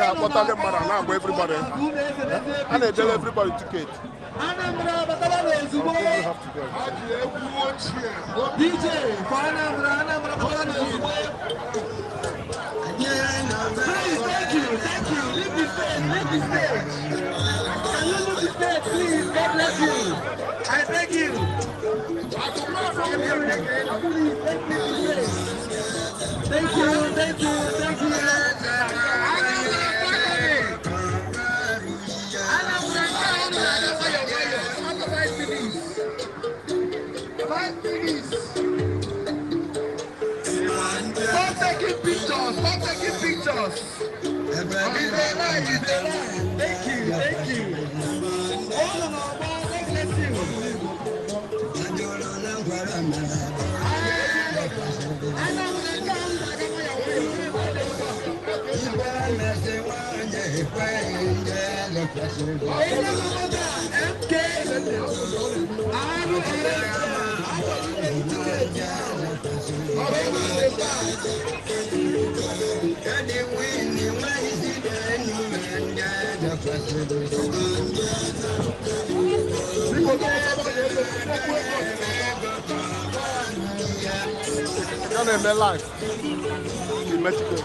I'm talking about everybody. And they tell everybody ticket. DJ, please, thank you. Leave the stage. Can you leave the stage, please? God bless you. I thank you. Thank you. Stop taking pictures. Thank you. God bless you. You're in their life. In Mexico.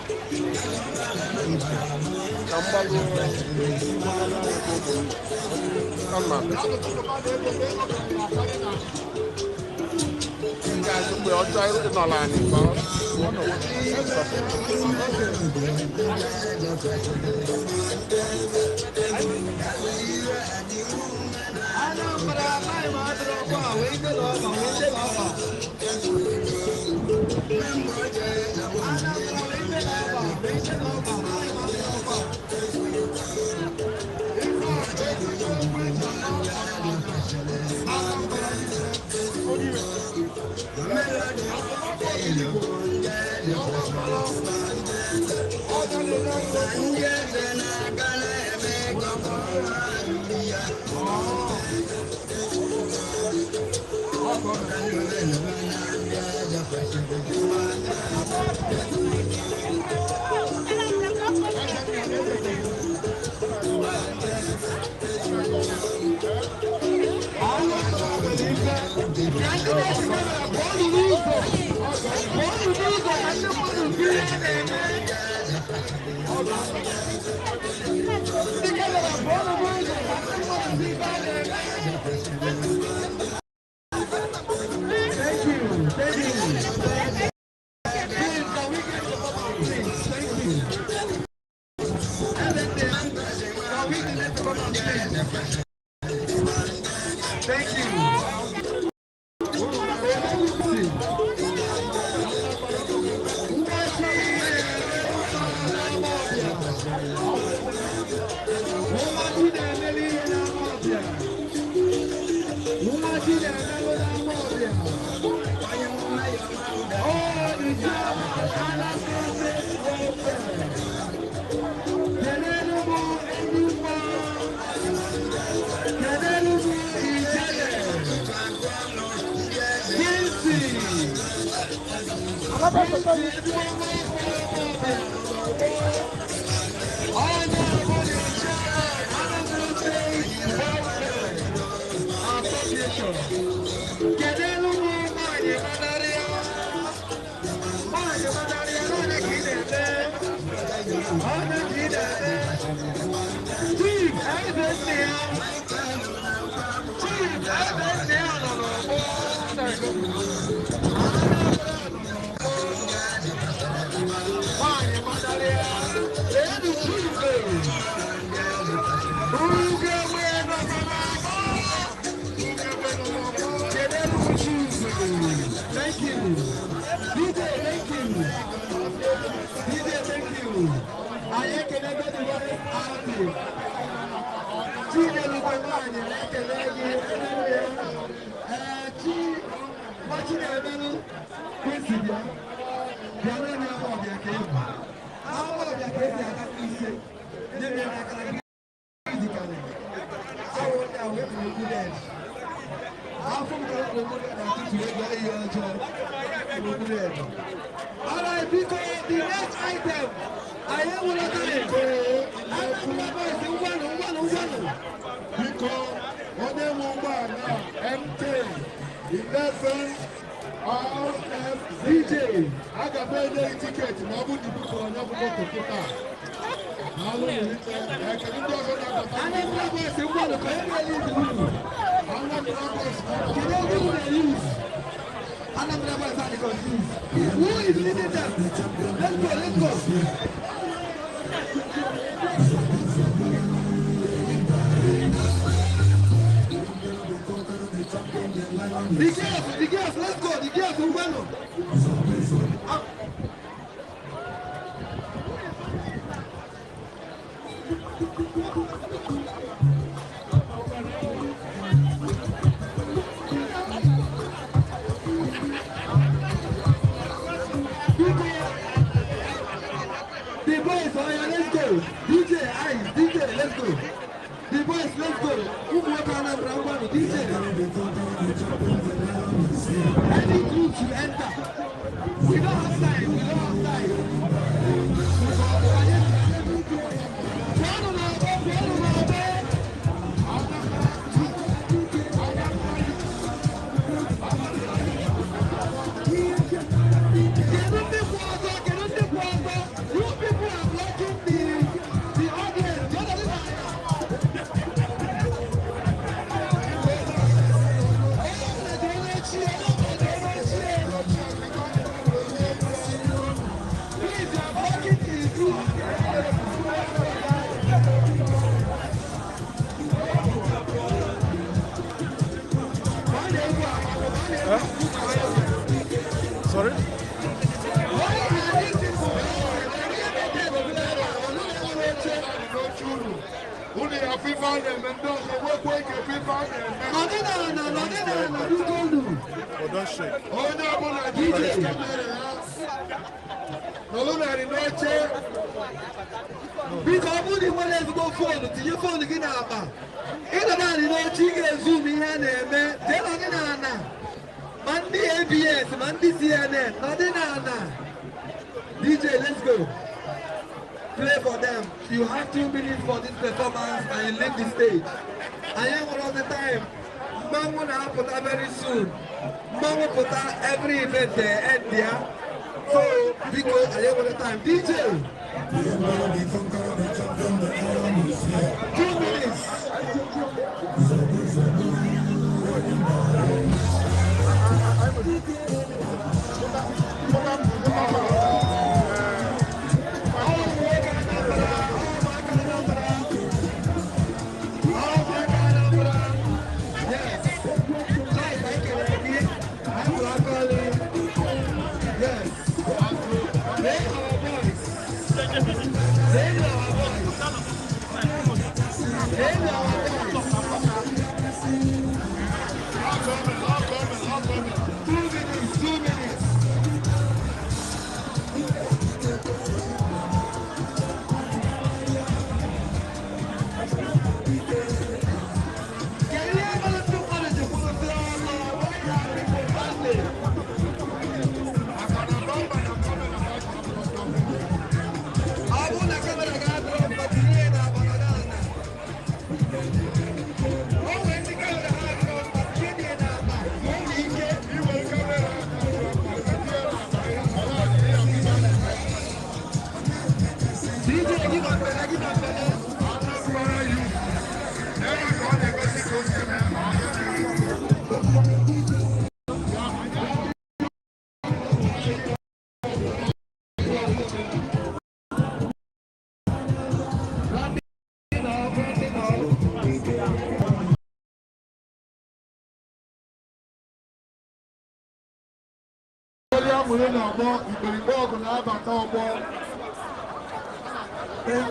All right, because the next item, I am going to 11 DJ. I got my ticket. My booty people are not going to put out. Who is leading them? Let's go, let's go. The girls, let's go. The girls, who won? The boys, let's go. DJ, let's go. The boys, let's go. Who walk on a brown DJ? Any group you enter. We don't have time. Sorry? Oh, don't shake. Oh, no, because we want to go forward to your phone again. In the man, you know, chicken zoom in hand, Monday ABS, Monday CNN, nothing. DJ, let's go. Play for them. You have 2 minutes for this performance and you leave the stage. I am all the time. Mom will put that very soon. Mom will put that every event there and there. So, because I am all the time. DJ. 2 minutes. Thank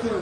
you.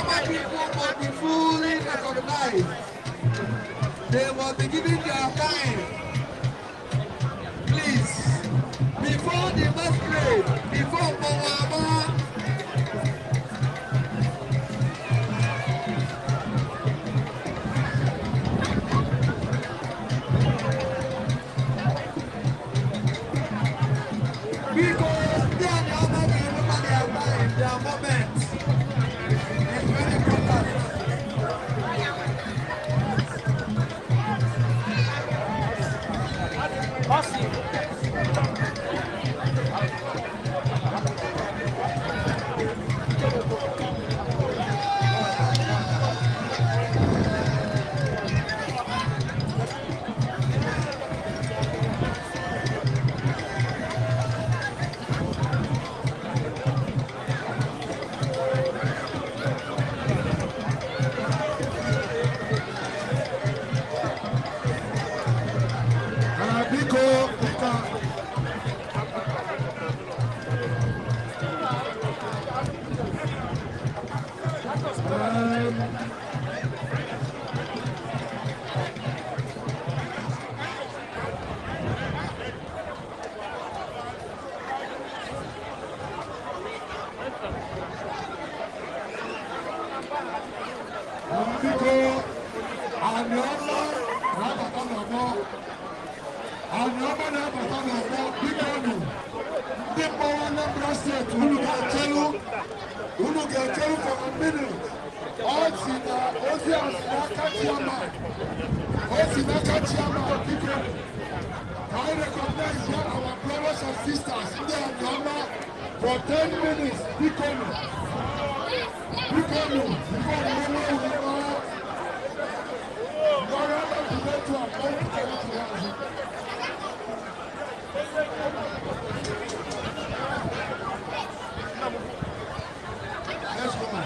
Normal people must be fully recognized. They must be given their time. Please, before the masquerade, before Mawama, because they are the other remember their time, their moment. It's very important. I recognize here our brothers and sisters in the Ghana for 10 minutes. Before let's go.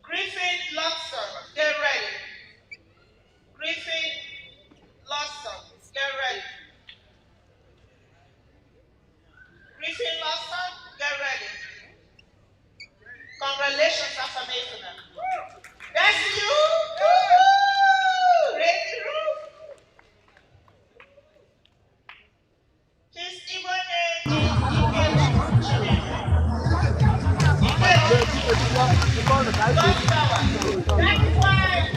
Griffin Lobster, get ready. Griffin Lobster, get ready. Griffin Lobster, get ready. Congratulations, affirmation. That's you. Woo! Raise the roof. His Igbo name is That's why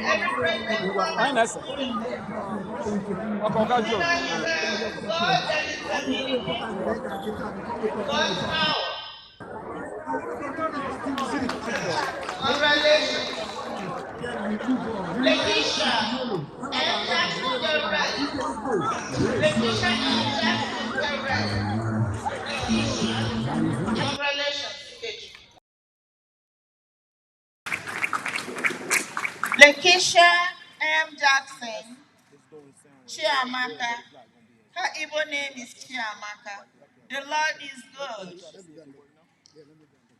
every president God that is God's power. Congratulations. Lakeisha and Jackson Garrett. Lakeisha and Jackson Garrett. Congratulations, Keji. Lakeisha M. Jackson Chiamaka. Her Igbo name is Chiamaka. The Lord is good.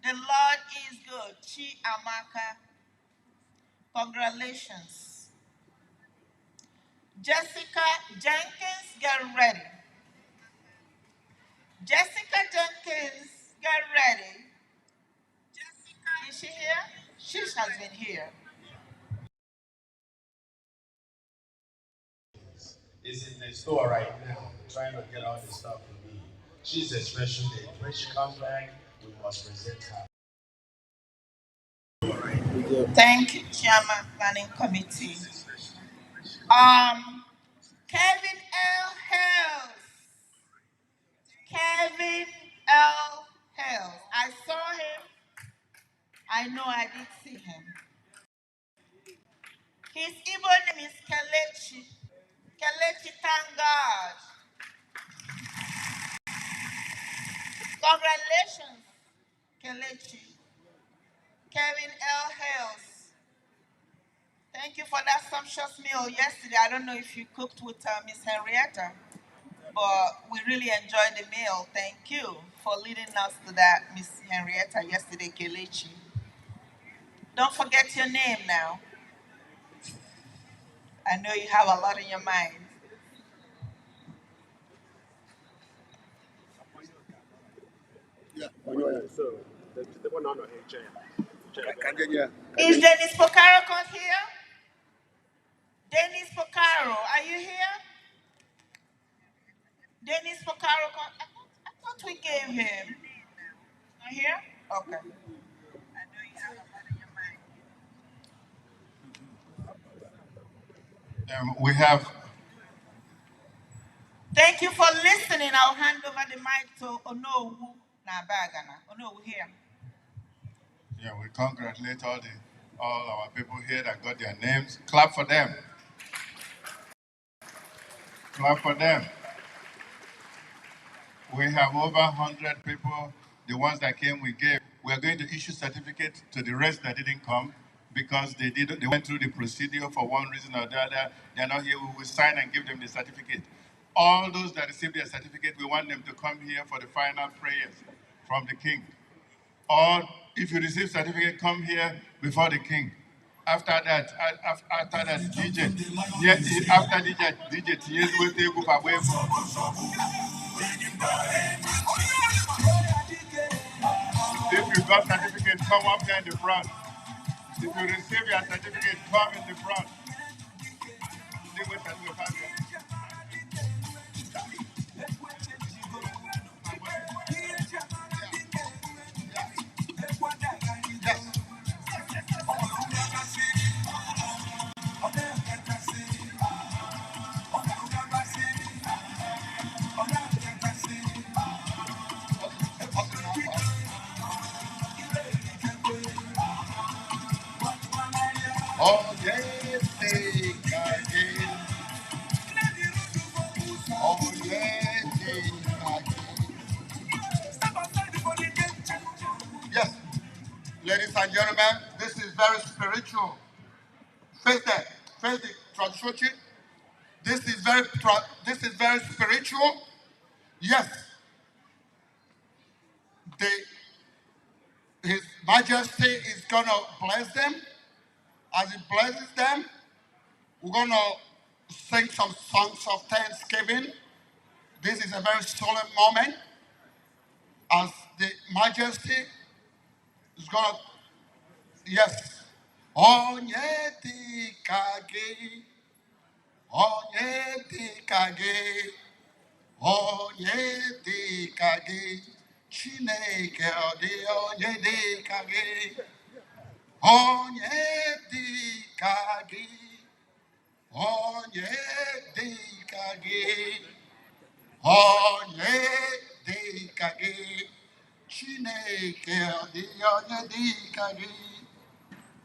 The Lord is good. Chiamaka. Congratulations. Jessica Jenkins, get ready. Jessica Jenkins, get ready. Is she here? She has been here. Is in the store right now, trying to get all this stuff for me. She's a special lady. When she comes back, we must present her. Thank you, Chairman Planning Committee. Kevin L. Hills. Kevin L. Hills. I saw him. I know I did see him. His Igbo name is Kelechi. Kelechi, thank God. Congratulations, Kelechi. Kevin L. Hills. Thank you for that sumptuous meal yesterday. I don't know if you cooked with Miss Henrietta, but we really enjoyed the meal. Thank you for leading us to that, Miss Henrietta, yesterday, Kelechi. Don't forget your name now. I know you have a lot in your mind. Yeah. Is Dennis Pocaro here? Dennis Pocaro, are you here? Dennis Pocaro, I thought we gave him. Not here? Okay. We have. Thank you for listening. I'll hand over the mic to Onowu Nabagana. Onowu here. Yeah, we congratulate all our people here that got their names. Clap for them. Clap for them. We have over 100 people. The ones that came, we gave. We are going to issue certificates to the rest that didn't come because they went through the procedure for one reason or the other. They're not here. We will sign and give them the certificate. All those that received their certificate, we want them to come here for the final prayers from the king. Or if you receive certificate, come here before the king. After that, DJ, yes, after DJ, if you got certificate, come up here in the front. If you receive your certificate, come in the front. Oh, yes, they again. Oh, yes, they again. Yes, ladies and gentlemen, this is very spiritual. Face that, face the tradition. This is very spiritual. Yes, His Majesty is gonna bless them. As He blesses them, we're gonna sing some songs of thanksgiving. This is a very solemn moment as the Majesty is gonna, yes. Onye dịka gị, onye dịka gị, onye dịka gị, Chineke ọ dị onye dịka gị, onye dịka gị, onye dịka gị, onye dịka gị, Chineke ọ dị onye dịka gị.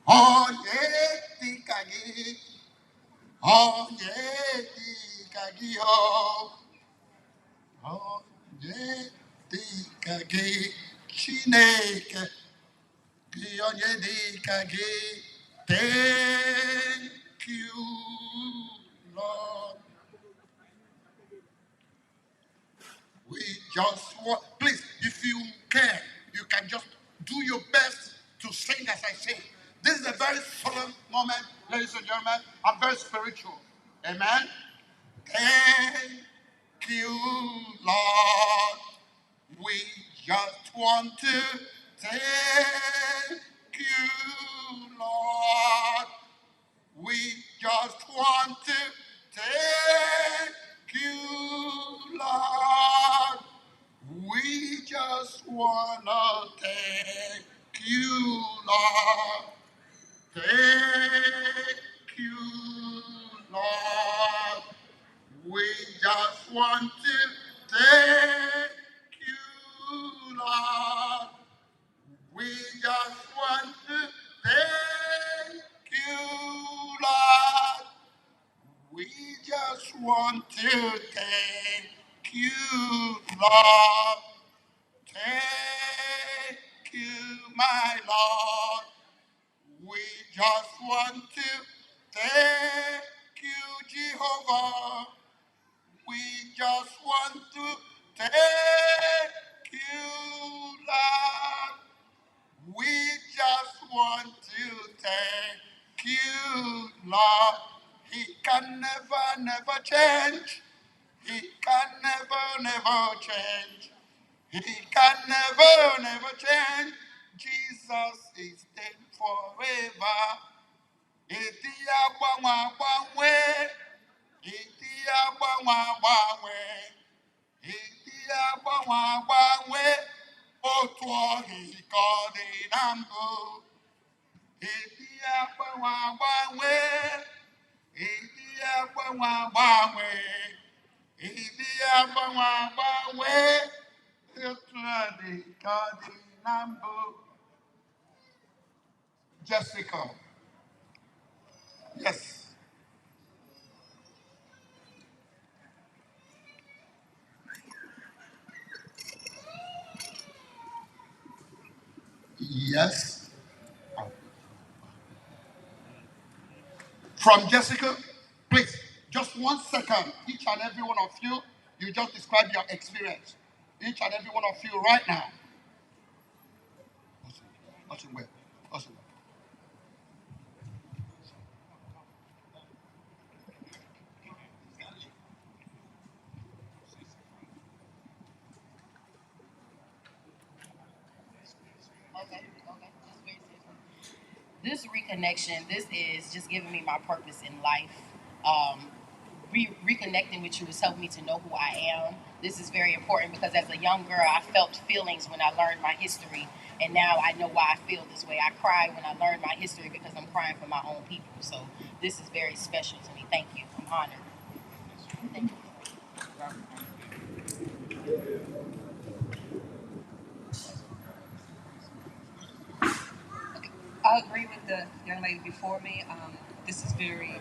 Onye dịka gị, onye dịka gị, onye dịka gị, Chineke gị onye dịka gị. Thank you, Lord. We just want, please, if you can, you can just do your best to sing as I sing. This is a very solemn moment, ladies and gentlemen, and very spiritual. Amen. Thank you, Lord. We just want to thank you, Lord. We just want to thank you, Lord. wanna thank you, Lord. Thank you, Lord. We just want to thank you, Lord. We just want to thank you, Lord. We just want to thank you, Lord. Thank you, my Lord. We just want to thank you, Jehovah. We just want to thank you, Lord. We just want to thank you, Lord. He can never, never change. He can never, never change. He can never, never change. Jesus is dead forever. Iti agbanwe agbanwe. Iti agbanwe agbanwe. Iti agbanwe agbanwe. Otu oge ka ọ dị na mbụ. Iti agbanwe agbanwe. Iti agbanwe agbanwe. Iti agbanwe agbanwe. Jessica. Yes. Yes. From Jessica, please, just 1 second. Each and every one of you, you just describe your experience. Each and every one of you right now. Where? Okay. This reconnection, this is just giving me my purpose in life. Reconnecting with you has helped me to know who I am. This is very important because as a young girl, I felt feelings when I learned my history, and now I know why I feel this way. I cry when I learn my history because I'm crying for my own people. So this is very special to me. Thank you. I'm honored. Thank you. I agree with the young lady before me. This is very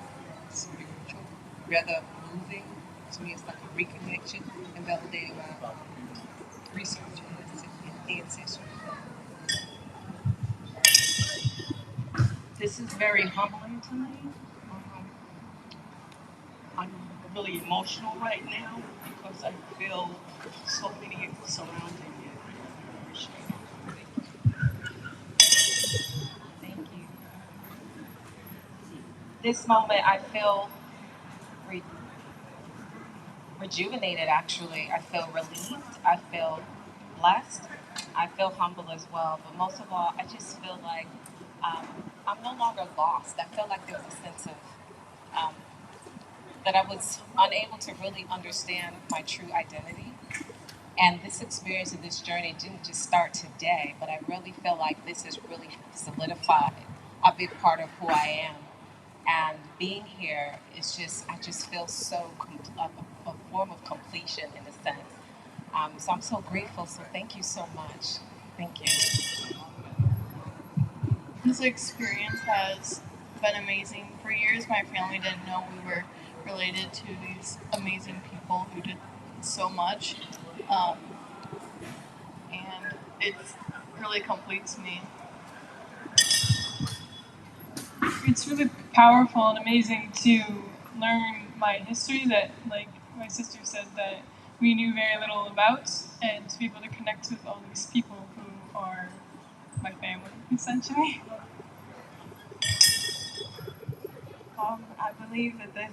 spiritual, rather moving. To me, it's like a reconnection and validating my research and ancestry. This is very humbling to me. I'm really emotional right now because I feel so many surrounding me. Thank you. This moment, I feel rejuvenated, actually. I feel relieved. I feel blessed. I feel humble as well. But most of all, I just feel like I'm no longer lost. I feel like there was a sense of that I was unable to really understand my true identity. And this experience and this journey didn't just start today, but I really feel like this has really solidified a big part of who I am. And being here is just, I just feel so, a form of completion in a sense. So I'm so grateful. So thank you so much. Thank you. This experience has been amazing. For years, my family didn't know we were related to these amazing people who did so much. And it's really completes me. It's really powerful and amazing to learn my history that, like my sister said, that we knew very little about, and to be able to connect with all these people who are my family, essentially. I believe that this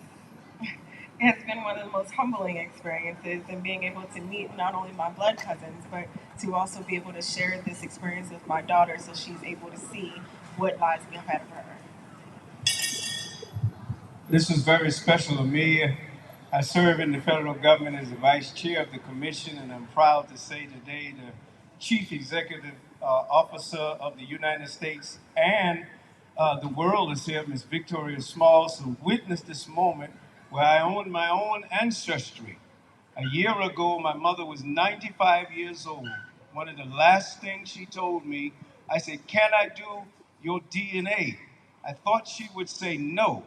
has been one of the most humbling experiences, and being able to meet not only my blood cousins, but to also be able to share this experience with my daughter so she's able to see what lies ahead of her. This was very special to me. I serve in the federal government as the vice chair of the commission, and I'm proud to say today the Chief Executive Officer of the United States and the world is here, Miss Victoria Smalls, who witnessed this moment where I own my own ancestry. A year ago, my mother was 95 years old. One of the last things she told me, I said, "Can I do your DNA?" I thought she would say no.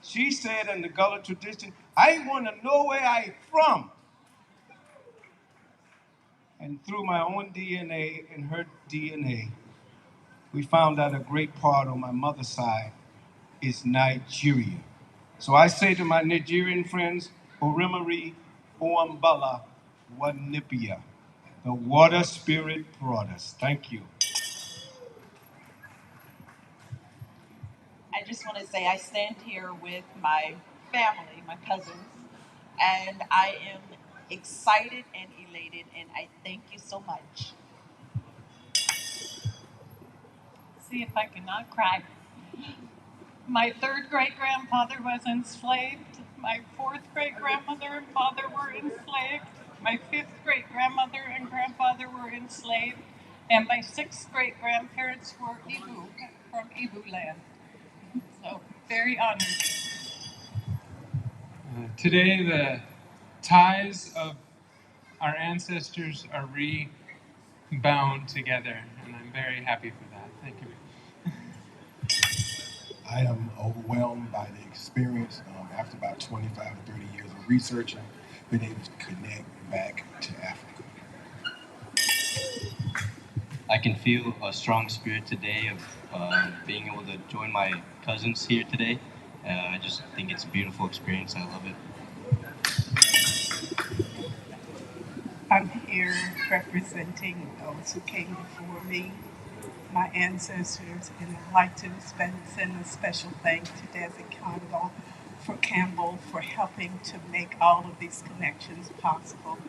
She said in the Gullah tradition, "I want to know where I'm from." And through my own DNA and her DNA, we found out a great part on my mother's side is Nigeria. So I say to my Nigerian friends, Orimari Oambala Wanipia. The water spirit brought us. Thank you. I just want to say I stand here with my family, my cousins, and I am excited and elated, and I thank you so much. See if I cannot cry. My third great grandfather was enslaved. My fourth great grandmother and father were enslaved. My fifth great grandmother and grandfather were enslaved. And my sixth great grandparents were Igbo, from Igbo Land. So, very honored. Today, the ties of our ancestors are rebound together, and I'm very happy for that. Thank you. I am overwhelmed by the experience after about 25 to 30 years of researching, being able to connect back to Africa. I can feel a strong spirit today of being able to join my cousins here today. I just think it's a beautiful experience. I love it. I'm here representing those who came before me, my ancestors, and I'd like to send a special thanks to Desi Congo for Campbell for helping to make all of these connections possible.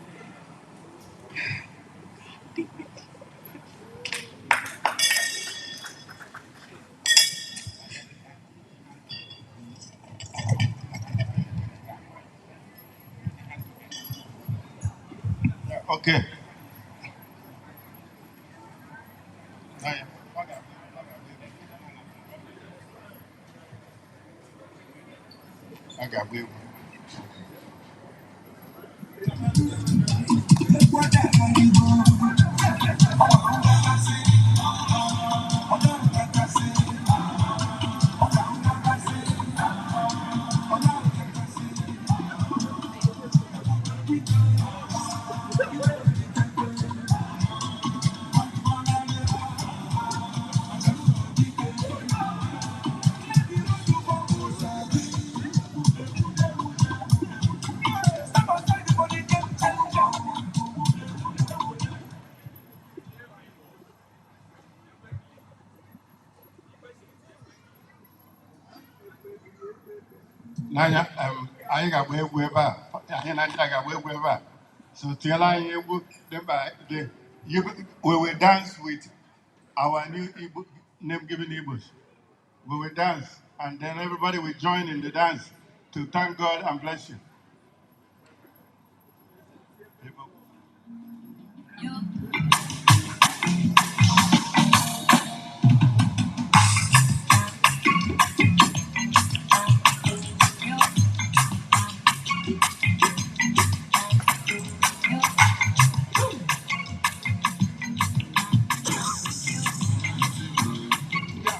Okay. I got we. Nanya, I got way back. I got way back. So tell I you we will dance with our new Igbo, name given Igbos. We will dance, and then everybody will join in the dance to thank God and bless you.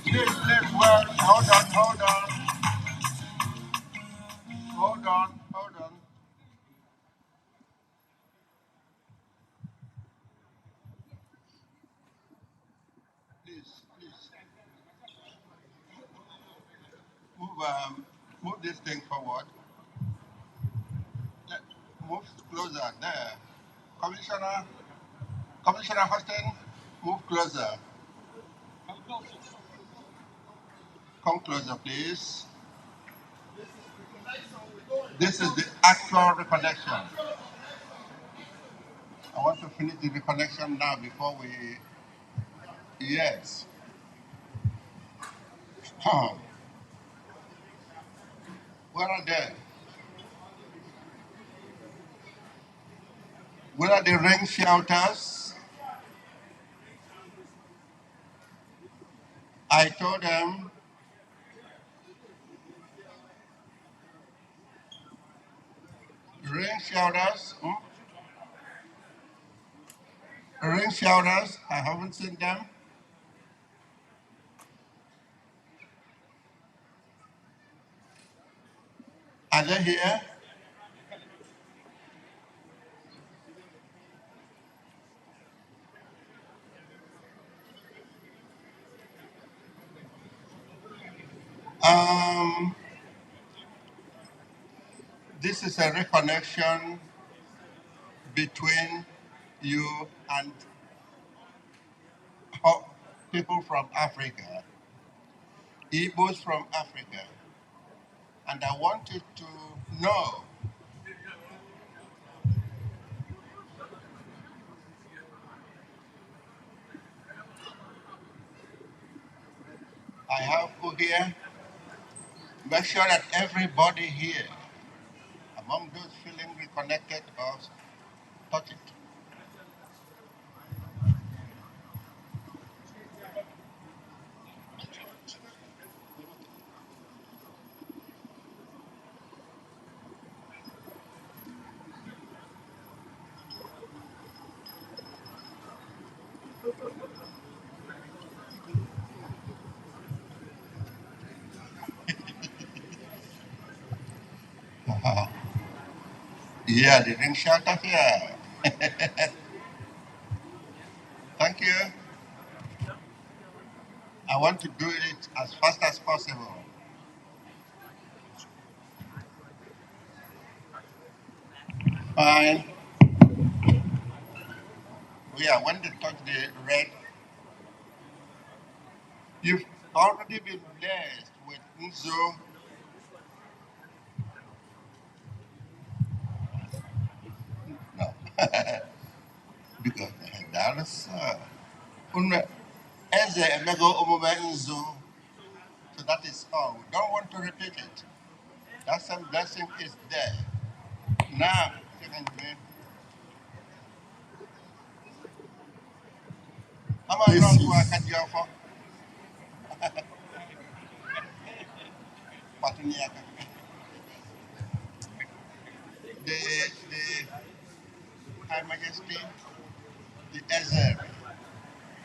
Please, well, hold on. Please, move this thing forward. Move closer there. Commissioner Huston, move closer. Come closer, please. This is the actual reconnection. I want to finish the reconnection now before we. Yes. Huh. Where are they? Where are the rain shelters? I told them, rain showers, rain showers, I haven't seen them. Are they here? This is a reconnection between you and people from Africa, Igbos from Africa. And I wanted to know I have who here, make sure that everybody here, among those feeling reconnected or touch it. Yeah, they didn't shout out here. Thank you. I want to do it as fast as possible. Fine. Yeah, when they touch the red, you've already been blessed with Nzo. No. Because that is as a mega over Nzo. So that is all. We don't want to repeat it. That same blessing is there. Now, second me. How am I wrong to a Kadiafa? Patuniaka. The High Majesty, the Ezer,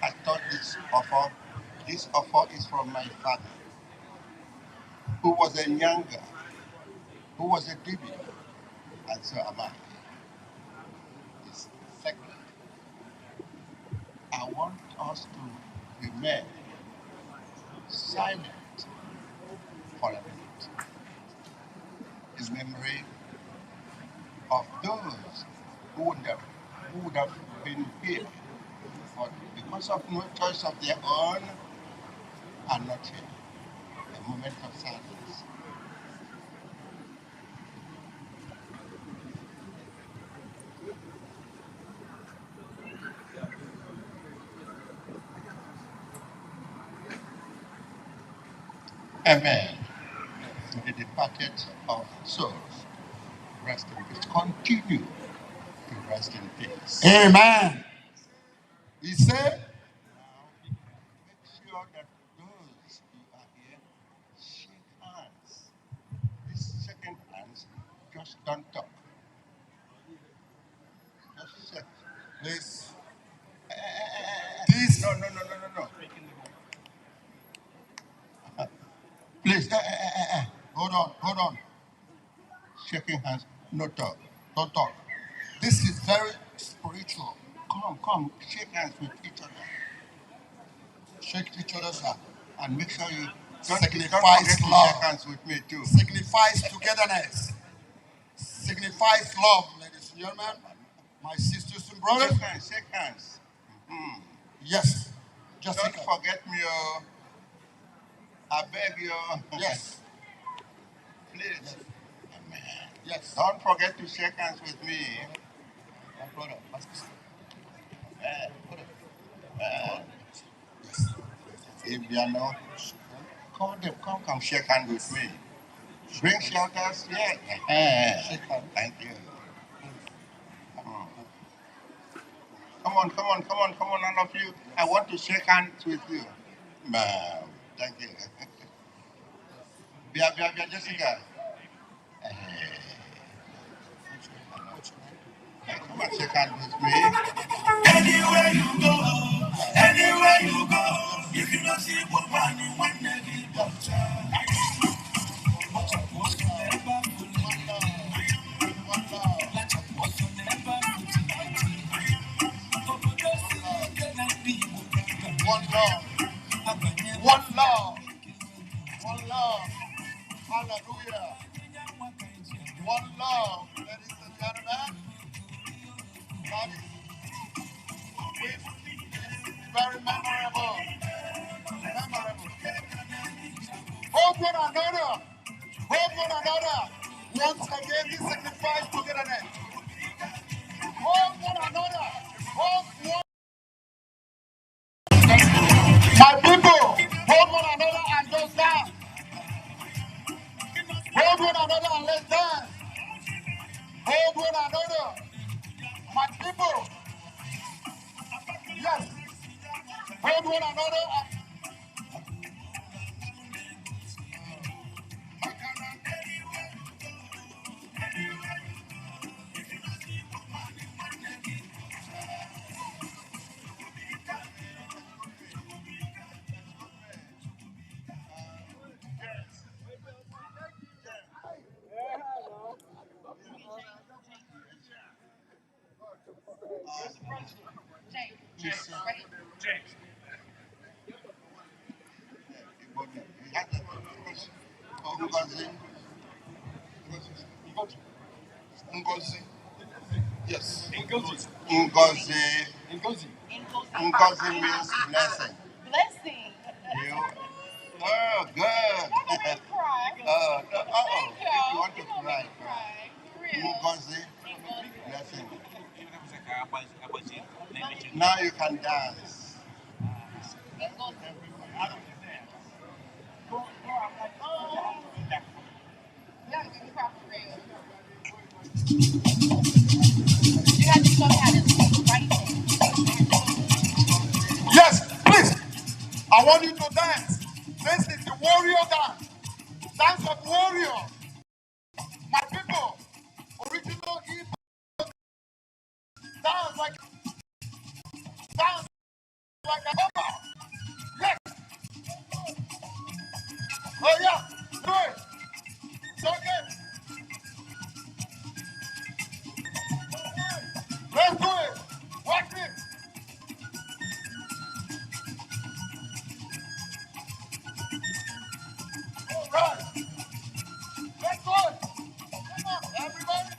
has taught this offer. This offer is from my father, who was a Nyanga, who was a Dibi, and so am I. It's second. I want us to remain silent for a minute in memory of those who would have been here, but because of no choice of their own, are not here. A moment of silence. Amen. The departed of souls, rest in peace. Continue to rest in peace. Amen. He said, make sure that those who are here shake hands. This shaking hands, just don't talk. Just shake. Please. This. No. Please. Hold on. Shaking hands, no talk. Don't talk. This is very spiritual. Come, shake hands with each other. Shake each other's hand. And make sure you signifies love. Shake hands with me too. Signifies togetherness. Signifies love, ladies and gentlemen. My sisters and brothers. Shake hands. Mm. Yes. Just don't forget me, I beg you. Yes. Please. Yes. Amen. Yes. Don't forget to shake hands with me. My brother. Yes. If they are not, call them, come shake hands with me. Bring shelters, yeah. Shake hands. Thank you. Come on, all of you. I want to shake hands with you. Thank you. Bia Jessica. Come and shake hands with me. Anywhere you go, if you don't see one in one negative, one love, one love, one love, hallelujah, one love, ladies and gentlemen, that is very memorable, hold one another, hold one another, once again this signifies togetherness, hold one another, hold one. My people, hold one another and just dance. Hold one another and let's dance. Hold one another. My people, yes. Hold one another and Ngozi. Yes. Ngozi. Ngozi means blessing. Blessing. You. Oh, good. If you want to cry, Ngozi, blessing. Now you can dance. Yes, please. I want you to dance. This is the warrior dance. Dance of warrior. My people, original Igbo dance like a mama. Yes. Oh yeah. Do it. It's okay. Let's do it. Watch it. All right. Let's do it. Come on, everybody.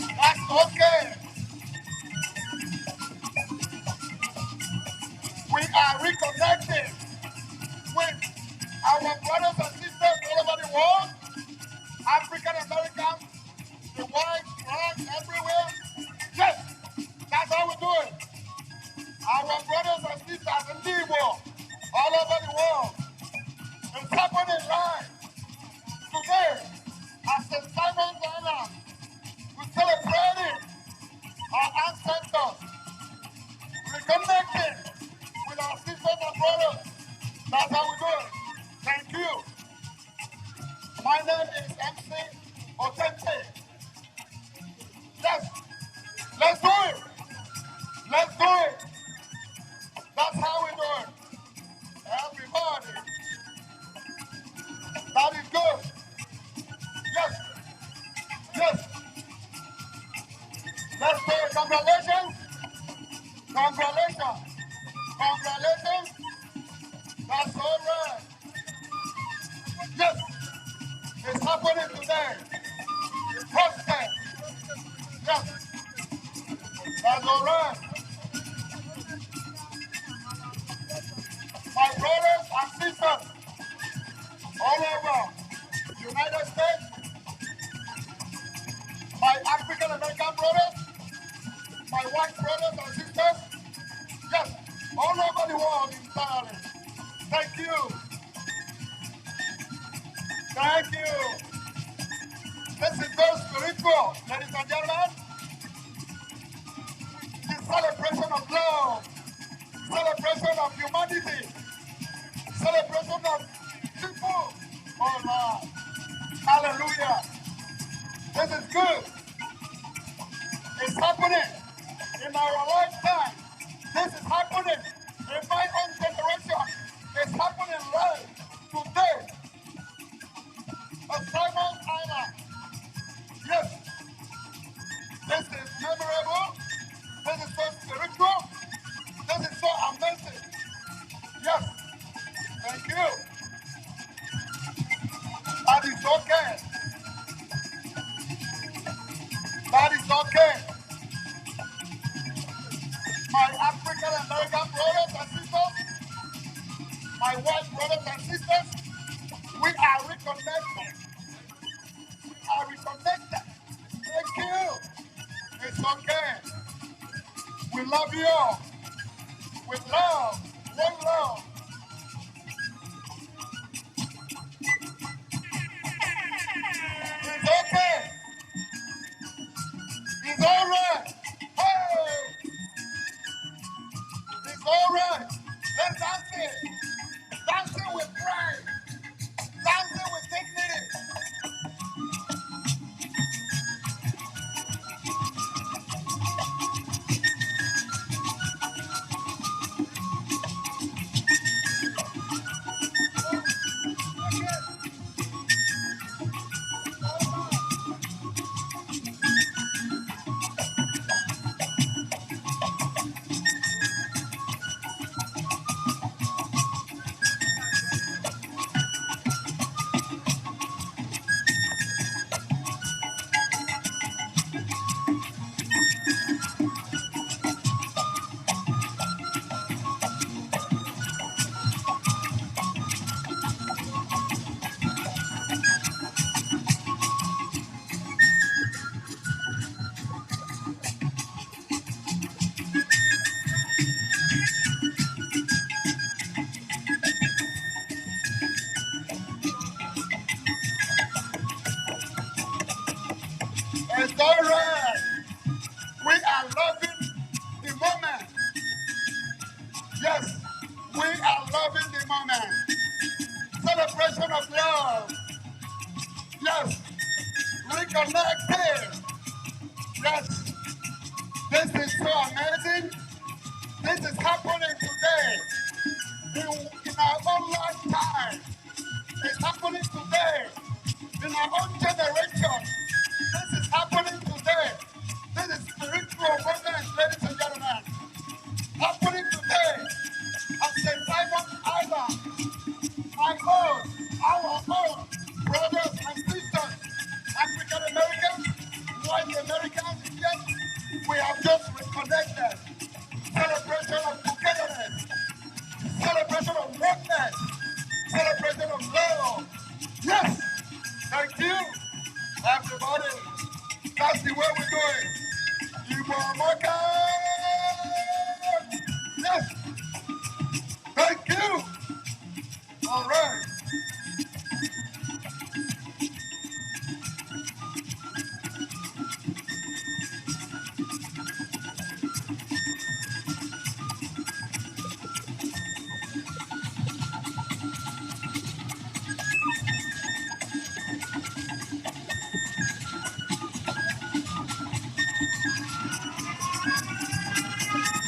That's okay. We are reconnecting with our brothers and sisters all over the world, African Americans, the white, black, everywhere. Yes, that's how we do it. Our brothers and sisters in the world, all over the world. It's happening live today at St. Simon's Island. We're celebrating our ancestors, reconnecting with our sisters and brothers. That's how we do it. Thank you. My name is MC Otente. Yes, let's do it. Let's do it. That's how we do it. Everybody. That is good. Yes. Yes. Let's do it. Congratulations. Congratulations. Congratulations. That's all right. Yes. It's happening today. Hosted. Yes. That's all right. My brothers and sisters all over the United States, my African American brothers, my white brothers and sisters, yes, all over the world entirely. Thank you. Thank you. This is very spiritual, ladies and gentlemen. celebration of love, celebration of humanity, celebration of people. Oh Lord, hallelujah. This is good. It's happening in our lifetime. This is happening in my own generation. It's happening right today. On Simon Island. Yes, this is memorable. This is so spiritual. This is so amazing. Yes, thank you. That is okay. That is okay. My African American brothers and sisters, my white brothers and sisters, we are reconnected. We are reconnected. Thank you. It's okay. We love you all. With love. One love. It's okay. It's all right. Hey! It's all right. Let's dance it. Dancing with pride. Dancing with dignity. It's all right. We are loving the moment. Yes, we are loving the moment. Celebration of love. Yes, reconnected. Yes, this is so amazing. This is happening today in our own lifetime. It's happening today in our own generation. This is happening today. This is spiritual movement, ladies and gentlemen. Happening today at St. Simon Island. My own, our own brothers and sisters, African Americans, white Americans, Indians, we have just reconnected. Celebration of togetherness, celebration of oneness, celebration of love. Yes, thank you, everybody. That's the way we do it. Igbo America. Yes, thank you. All right.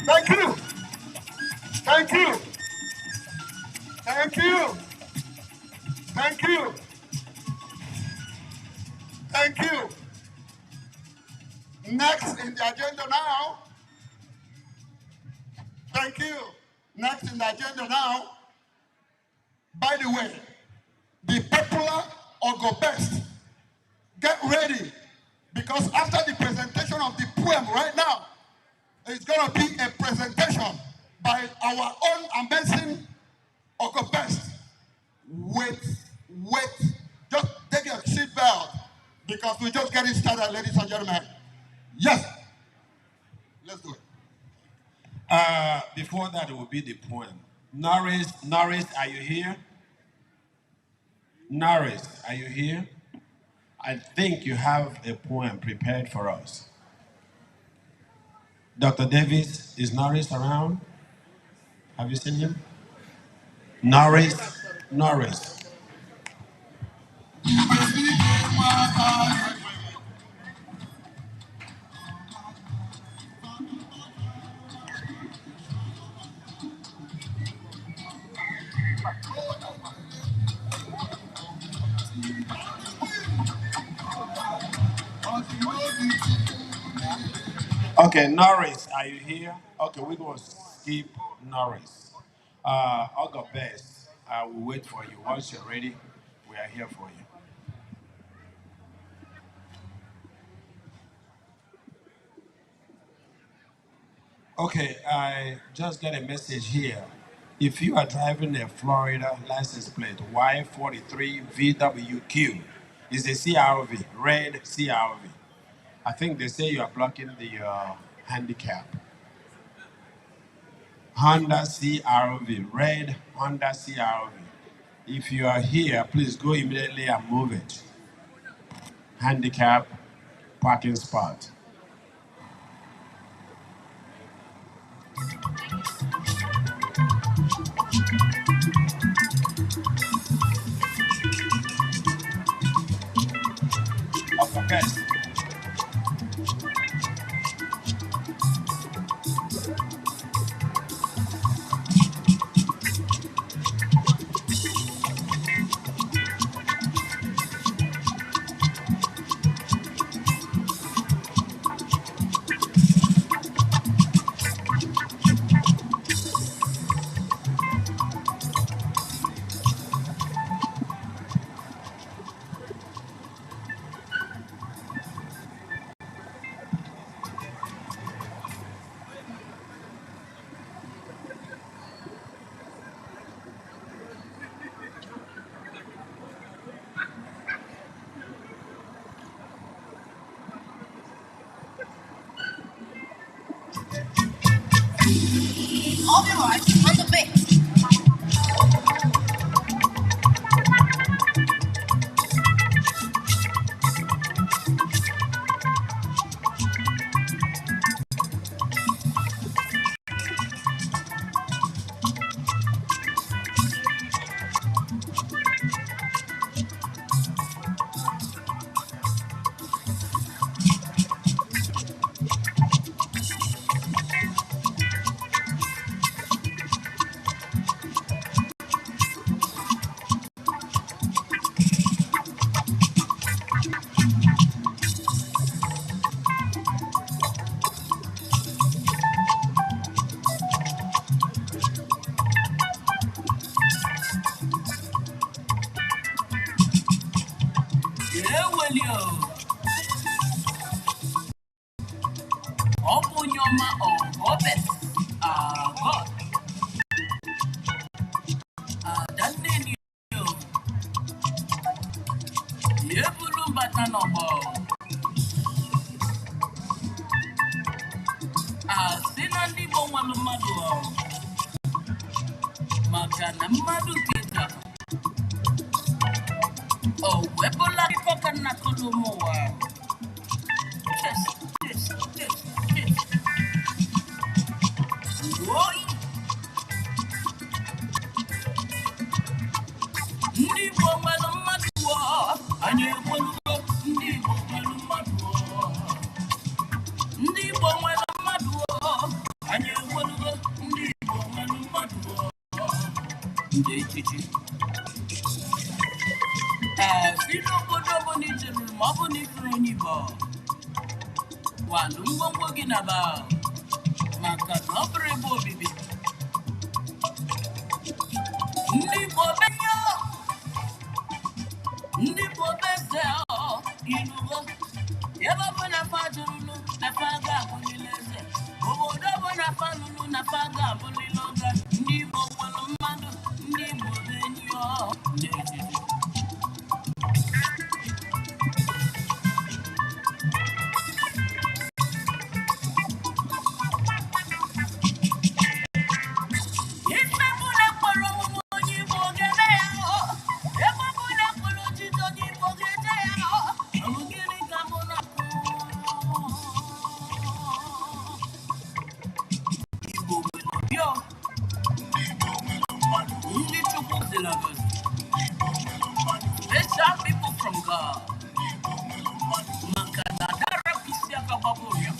Thank you. Thank you. Thank you. Thank you. Thank you. Next in the agenda now. Thank you. Next in the agenda now. By the way, the popular Ogo Best. Get ready. Because after the presentation of the poem right now, it's going to be a presentation by our own amazing Ogo Best. Wait. Just take your seatbelt because we're just getting started, ladies and gentlemen. Yes. Let's do it. Before that, it will be the poem. Norris, are you here? Norris, are you here? I think you have a poem prepared for us. Dr. Davis, is Norris around? Have you seen him? Norris. Okay, Norris, are you here? Okay, we're going to skip Norris. I'll go best. I will wait for you. Once you're ready, we are here for you. Okay, I just got a message here. If you are driving a Florida license plate Y43VWQ, is a CRV, red CRV. I think they say you are blocking the handicap. Honda CRV, red Honda CRV. If you are here, please go immediately and move it. Handicap parking spot. Okay, guys. All yours on the mix. Yeah, well, yo. Open your mouth, open. God. That name you. Yeah, Bulum Batanobo. Sinandi Bowanu Madu. Magana Madu Kita. Oh, Webola Coconut. Yes. Boy. Ndi Bowanu Madu. And you will go. Ndi Bowanu Madu. Ndi Bowanu Madu. And you will go. Ndi Bowanu Madu. Ndi Chichi. Sino Bodobo Nijibu, Maboni Fronibo. Walungo Ginaba. Makanobre Bobibi. Ndi Bobenya. Ndi Bobezeo. Inugo. Yababona Fajunu, Nafaga Bunileze. Obodobo Nafanunu, Nafaga Buniloga. Ndi Bowalumando. Ndi Bobenyo. special people from God. Makana dara pisia kababoria.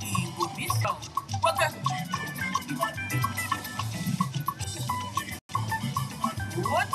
Igbo bisa. Waka. What?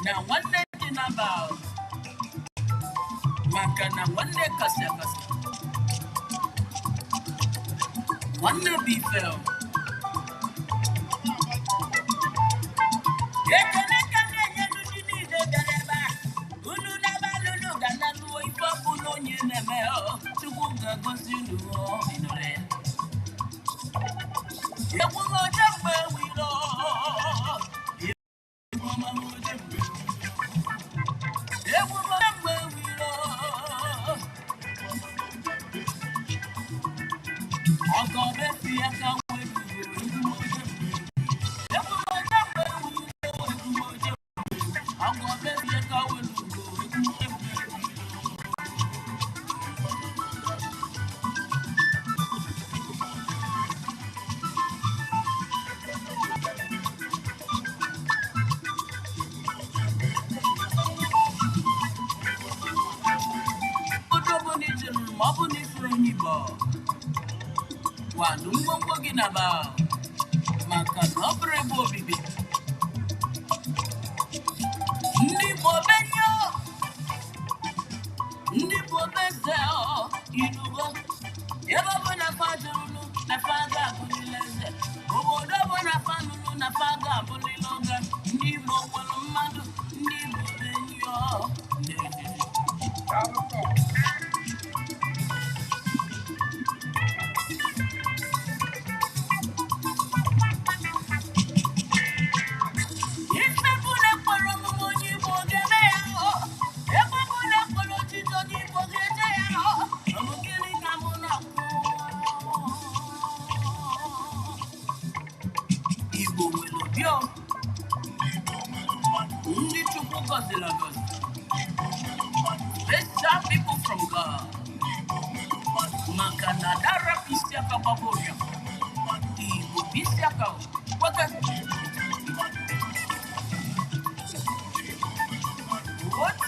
Now one thing about Makana, one day Kasabas, one day be fell. Special people from God. Makana dara pisia kababoria. Igbo pisia ka. Waka. What?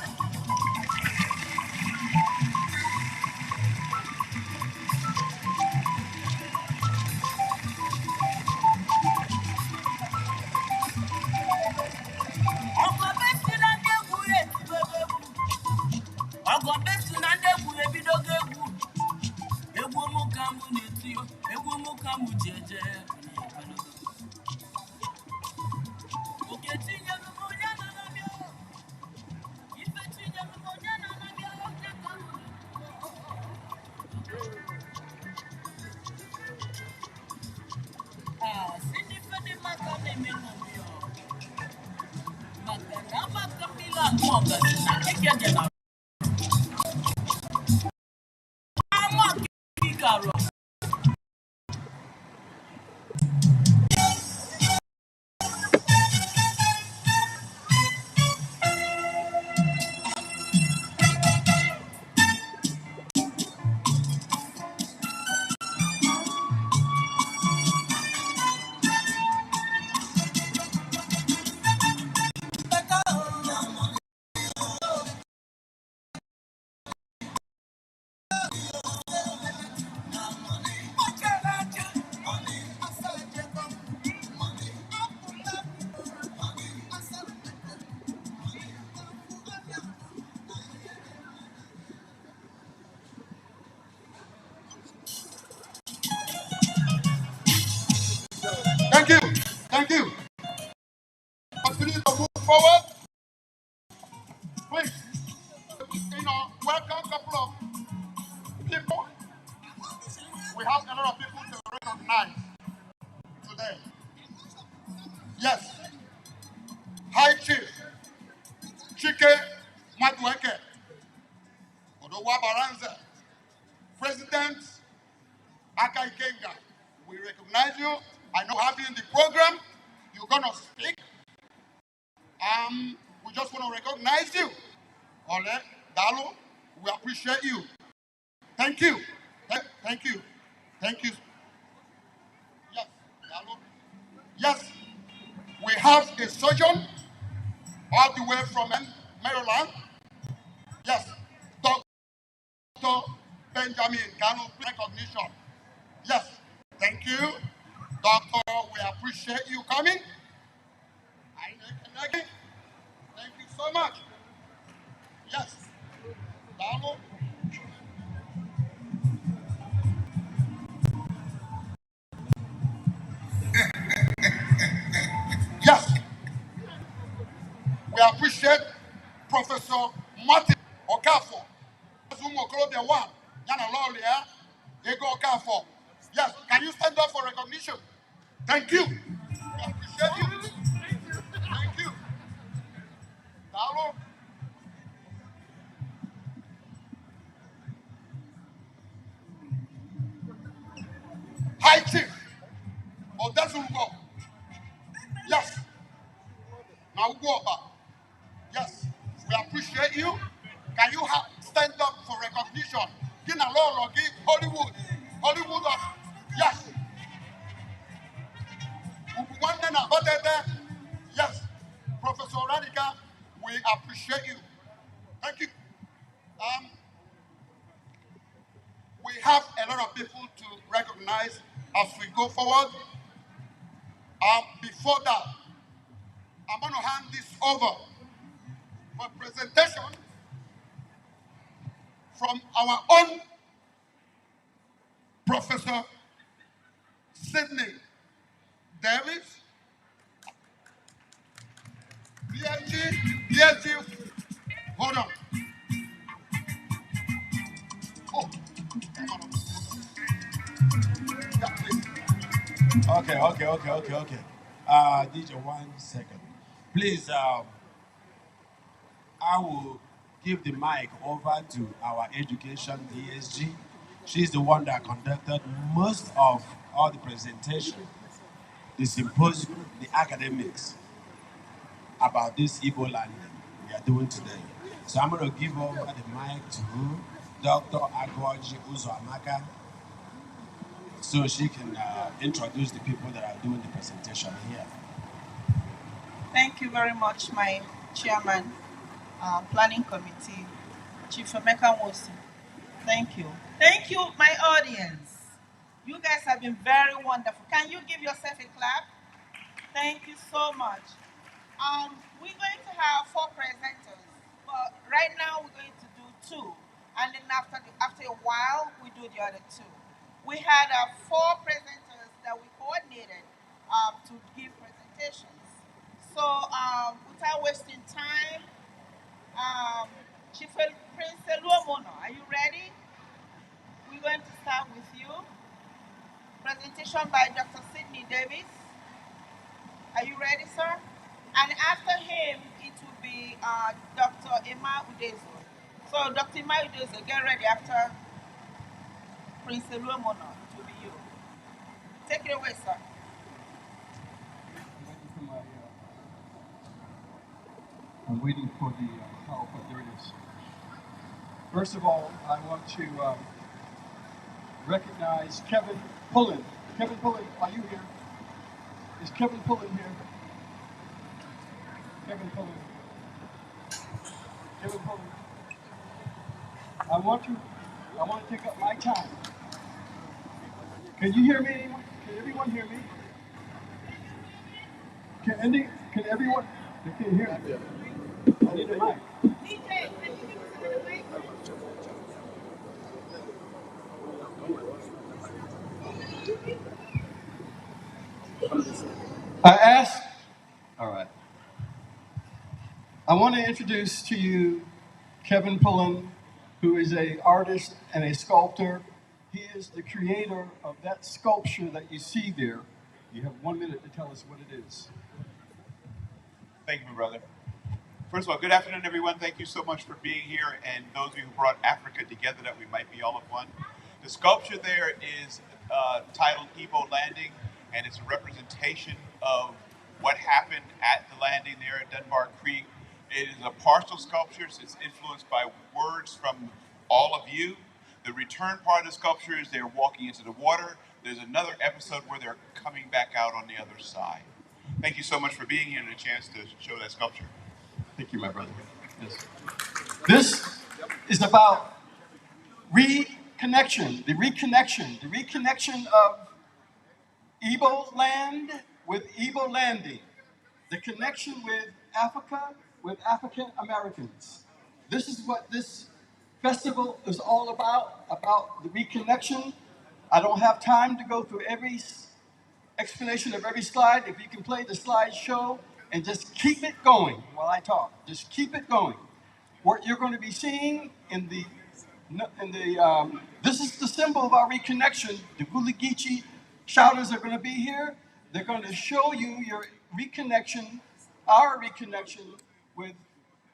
Thank you. Continue to move forward. Please, welcome a couple of people. We have a lot of people to recognize today. Yes. High Chief Chike Madweke Odowa Baranza, President Aka Ikenga. We recognize you. I know have you in the program. You're gonna speak. We just want to recognize you. Ole, Dalo, we appreciate you. Thank you. Thank you. Thank you. Yes, Dalo. Yes, we have a surgeon all the way from Maryland. Yes, Dr. Benjamin Kanu, recognition. Yes, thank you. Doctor, we appreciate you coming. Thank you so much. Yes, Dalo. Yes, we appreciate Professor Martin Okafo. Zumo Colombia 1. Yana Lawlia. Ego Okafo. Yes, can you stand up for recognition? Thank you. We appreciate you. Thank you. Dalo. High Chief Odezungo. Yes. Now go about. Yes. We appreciate you. Can you stand up for recognition? Gina Lolo, Hollywood. Hollywood. Yes. Yes. Professor Radika, we appreciate you. Thank you. We have a lot of people to recognize as we go forward. Before that, I'm going to hand this over for presentation from our own Professor Sidney Davis, PhD. Hold on. Oh, yeah, please. Okay. DJ, 1 second. Please, I will give the mic over to our education DSG. She's the one that conducted most of all the presentation, the symposium, the academics about this Igbo Landing we are doing today. So I'm going to give over the mic to Dr. Agwaji Uzoamaka so she can introduce the people that are doing the presentation here. Thank you very much, my chairman, planning committee, Chief Emeka Wosi. Thank you. Thank you, my audience. You guys have been very wonderful. Can you give yourself a clap? Thank you so much. We're going to have 4 presenters, but right now we're going to do 2, and then after a while we do the other 2. We had 4 presenters that we coordinated to give presentations. So without wasting time, Chief Prince Luomono, are you ready? We're going to start with you. Presentation by Dr. Sidney Davis. Are you ready, sir? And after him, it will be Dr. Emma Udezo. So Dr. Emma Udezo, get ready after Prince Luomono. It will be you. Take it away, sir. I'm waiting for the PowerPoint. There it is. First of all, I want to recognize Kevin Pullen. Kevin Pullen, are you here? Is Kevin Pullen here? Kevin Pullen. Kevin Pullen. I want to take up my time. Can you hear me? Can everyone hear me? Can everyone? They can hear me. I need a mic. I asked, all right. I want to introduce to you Kevin Pullen, who is an artist and a sculptor. He is the creator of that sculpture that you see there. You have 1 minute to tell us what it is. Thank you, my brother. First of all, good afternoon, everyone. Thank you so much for being here, and those of you who brought Africa together, that we might be all of one. The sculpture there is titled Igbo Landing, and it's a representation of what happened at the landing there at Dunbar Creek. It is a partial sculpture, so it's influenced by words from all of you. The return part of the sculpture is they're walking into the water. There's another episode where they're coming back out on the other side. Thank you so much for being here and a chance to show that sculpture. Thank you, my brother. Yes. This is about reconnection, the reconnection of Igbo land with Igbo Landing, the connection with Africa, with African Americans. This is what this festival is all about the reconnection. I don't have time to go through every explanation of every slide. If you can play the slideshow and just keep it going while I talk, just keep it going. What you're going to be seeing this is the symbol of our reconnection. The Guligichi shouters are going to be here. They're going to show you your reconnection, our reconnection with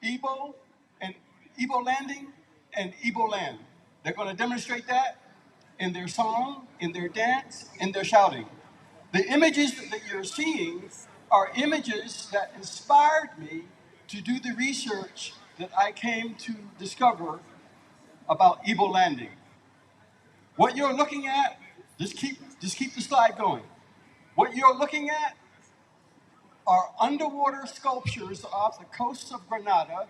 Igbo and Igbo Landing and Igbo Land. They're going to demonstrate that in their song, in their dance, in their shouting. The images that you're seeing are images that inspired me to do the research that I came to discover about Igbo Landing. What you're looking at, just keep the slide going. What you're looking at are underwater sculptures off the coast of Grenada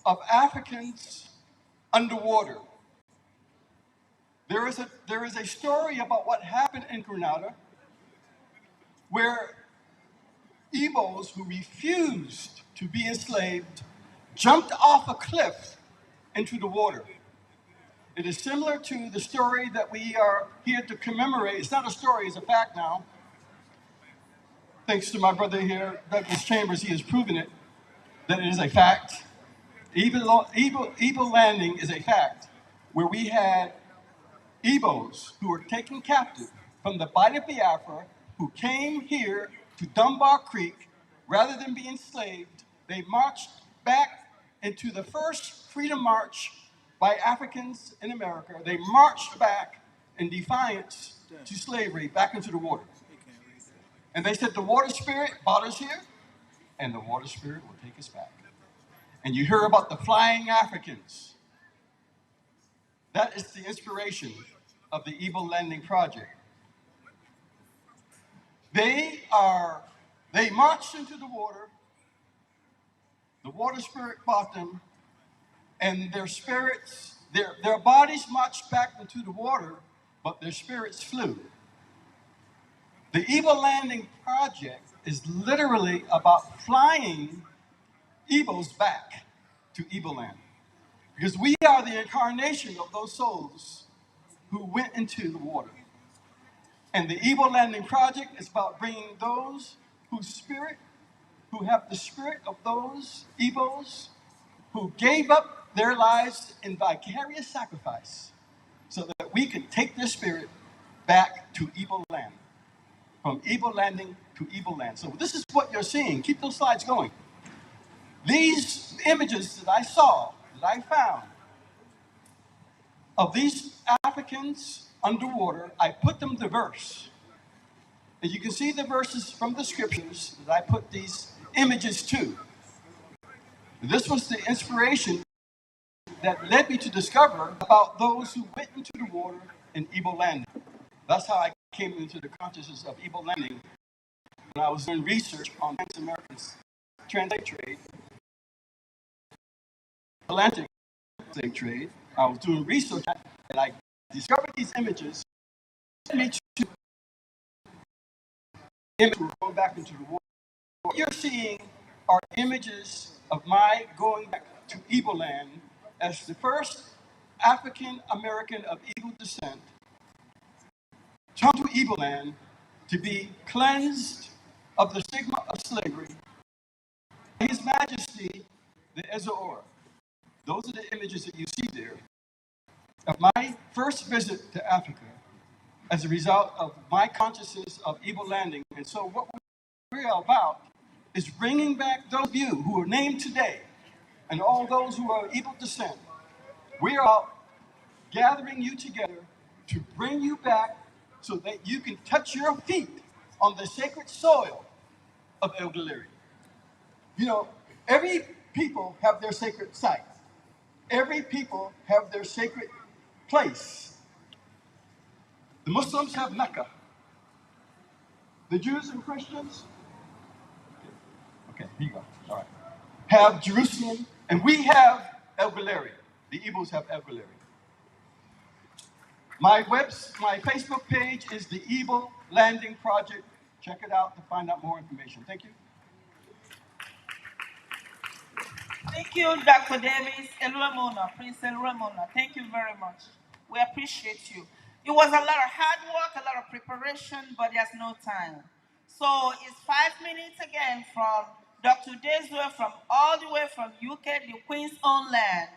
of Africans underwater. There is a story about what happened in Grenada where Igbos who refused to be enslaved jumped off a cliff into the water. It is similar to the story that we are here to commemorate. It's not a story, it's a fact now. Thanks to my brother here, Douglas Chambers, he has proven it, that it is a fact. Igbo Landing is a fact, where we had Igbos who were taken captive from the Bight of Biafra, who came here to Dunbar Creek. Rather than be enslaved, they marched back into the first Freedom March by Africans in America. They marched back in defiance to slavery back into the water. And they said the water spirit brought us here, and the water spirit will take us back. And you hear about the flying Africans. That is the inspiration of the Igbo Landing Project. They marched into the water spirit brought them, and their spirits, their bodies marched back into the water, but their spirits flew. The Igbo Landing Project is literally about flying Igbos back to Igbo Land. Because we are the incarnation of those souls who went into the water. And the Igbo Landing Project is about bringing those who have the spirit of those Igbos who gave up their lives in vicarious sacrifice so that we could take their spirit back to Igbo Land. From Igbo Landing to Igbo Land. So this is what you're seeing. Keep those slides going. These images that I saw, that I found, of these Africans underwater, I put them to verse. And you can see the verses from the scriptures that I put these images to. This was the inspiration that led me to discover about those who went into the water in Igbo Landing. That's how I came into the consciousness of Igbo Landing when I was doing research on Trans-American translate trade, Atlantic slave trade. I was doing research and I discovered these images. Me to image going back into the water. What you're seeing are images of my going back to Igbo Land as the first African American of Igbo descent come to Igbo Land to be cleansed of the stigma of slavery, His Majesty the Ezeor. Those are the images that you see there of my first visit to Africa as a result of my consciousness of Igbo Landing. And so what we're about is bringing back those of you who are named today and all those who are Igbo descent. We are gathering you together to bring you back so that you can touch your feet on the sacred soil of El Galleri. You know, every people have their sacred site. Every people have their sacred place. The Muslims have Mecca. The Jews and Christians, okay, here you go, all right, have Jerusalem, and we have El Galleri. The Igbos have El Galleri. My Facebook page is the Igbo Landing Project. Check it out to find out more information. Thank you. Thank you, Dr. Davis, Eluemona, Prince Eluemona. Thank you very much. We appreciate you. It was a lot of hard work, a lot of preparation, but there's no time. So it's 5 minutes again from Dr. Deswe, from all the way from UK, the Queen's own land.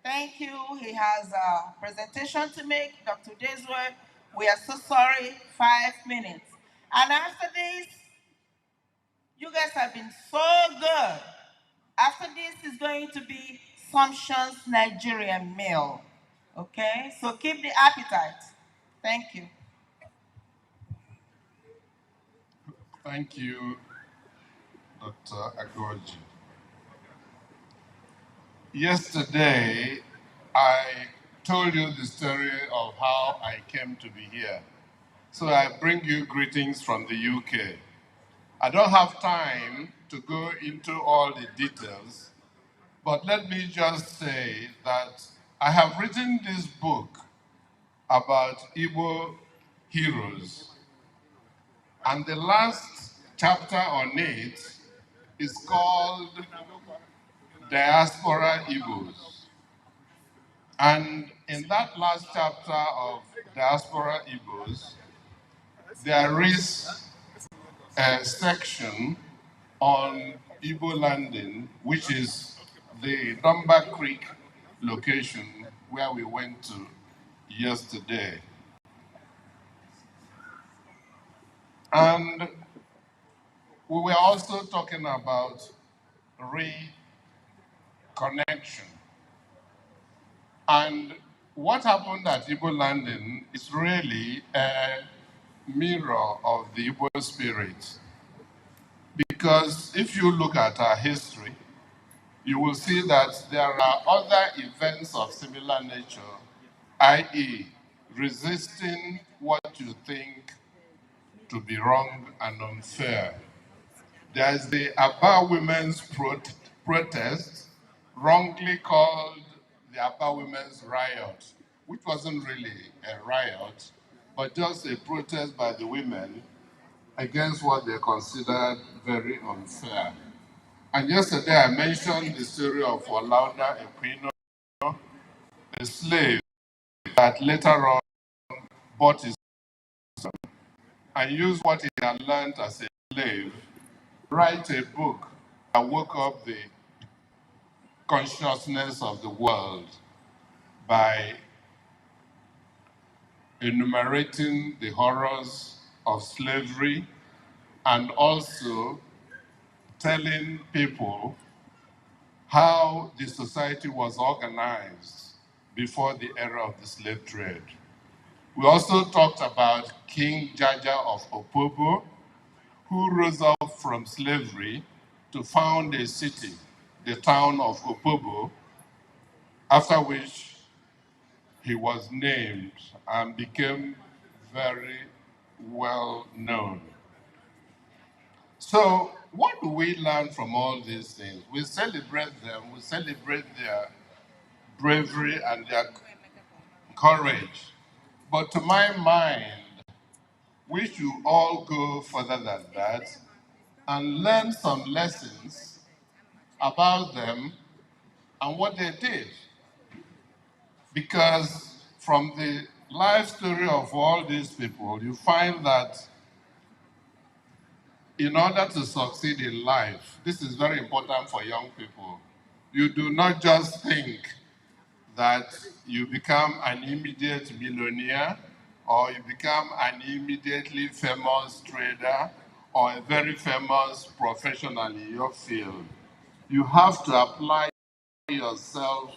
Thank you. He has a presentation to make. Dr. Deswe, we are so sorry. 5 minutes. And after this, you guys have been so good. After this is going to be Sumption's Nigerian meal. Okay? So keep the appetite. Thank you. Thank you, Dr. Agoji. Yesterday, I told you the story of how I came to be here. So I bring you greetings from the UK. I don't have time to go into all the details, but let me just say that I have written this book about Igbo heroes. And the last chapter on it is called Diaspora Igbos. And in that last chapter of Diaspora Igbos, there is a section on Igbo Landing, which is the Dunbar Creek location where we went to yesterday. And we were also talking about reconnection. And what happened at Igbo Landing is really a mirror of the Igbo spirit. Because if you look at our history, you will see that there are other events of similar nature, i.e., resisting what you think to be wrong and unfair. There's the Aba Women's Protest, wrongly called the Aba Women's Riot, which wasn't really a riot, but just a protest by the women against what they considered very unfair. And yesterday I mentioned the story of Olauna Equino, a slave that later on bought his son and used what he had learned as a slave to write a book that woke up the consciousness of the world by enumerating the horrors of slavery and also telling people how the society was organized before the era of the slave trade. We also talked about King Jaja of Opobo, who rose up from slavery to found a city, the town of Opobo, after which he was named and became very well known. So what do we learn from all these things? We celebrate them, we celebrate their bravery and their courage. But to my mind, we should all go further than that and learn some lessons about them and what they did. Because from the life story of all these people, you find that in order to succeed in life, this is very important for young people. You do not just think that you become an immediate millionaire or you become an immediately famous trader or a very famous professional in your field. You have to apply yourself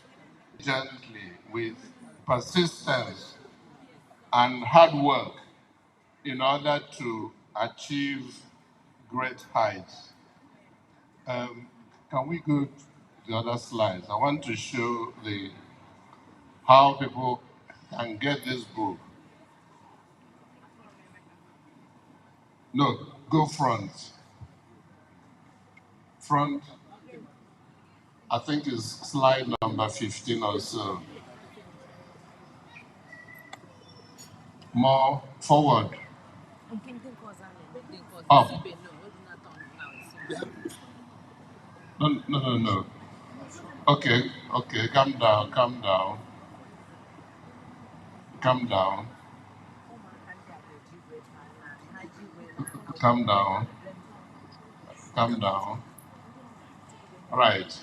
gently with persistence and hard work in order to achieve great heights. Can we go to the other slides? I want to show how people can get this book. No, go front. Front, I think is slide number 15 or so. More forward. Up. No. Okay, calm down. Calm down. Calm down. Right.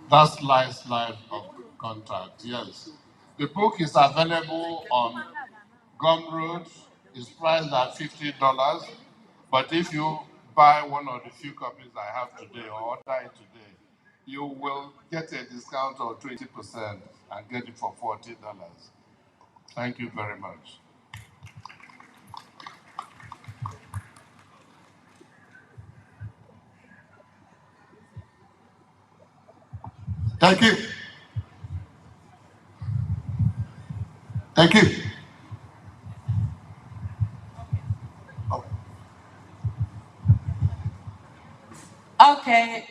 That's slide of contact, yes. The book is available on Gumroad. It's priced at $50. But if you buy one of the few copies I have today or order it today, you will get a discount of 20% and get it for $40. Thank you very much. Thank you. Thank you. Okay,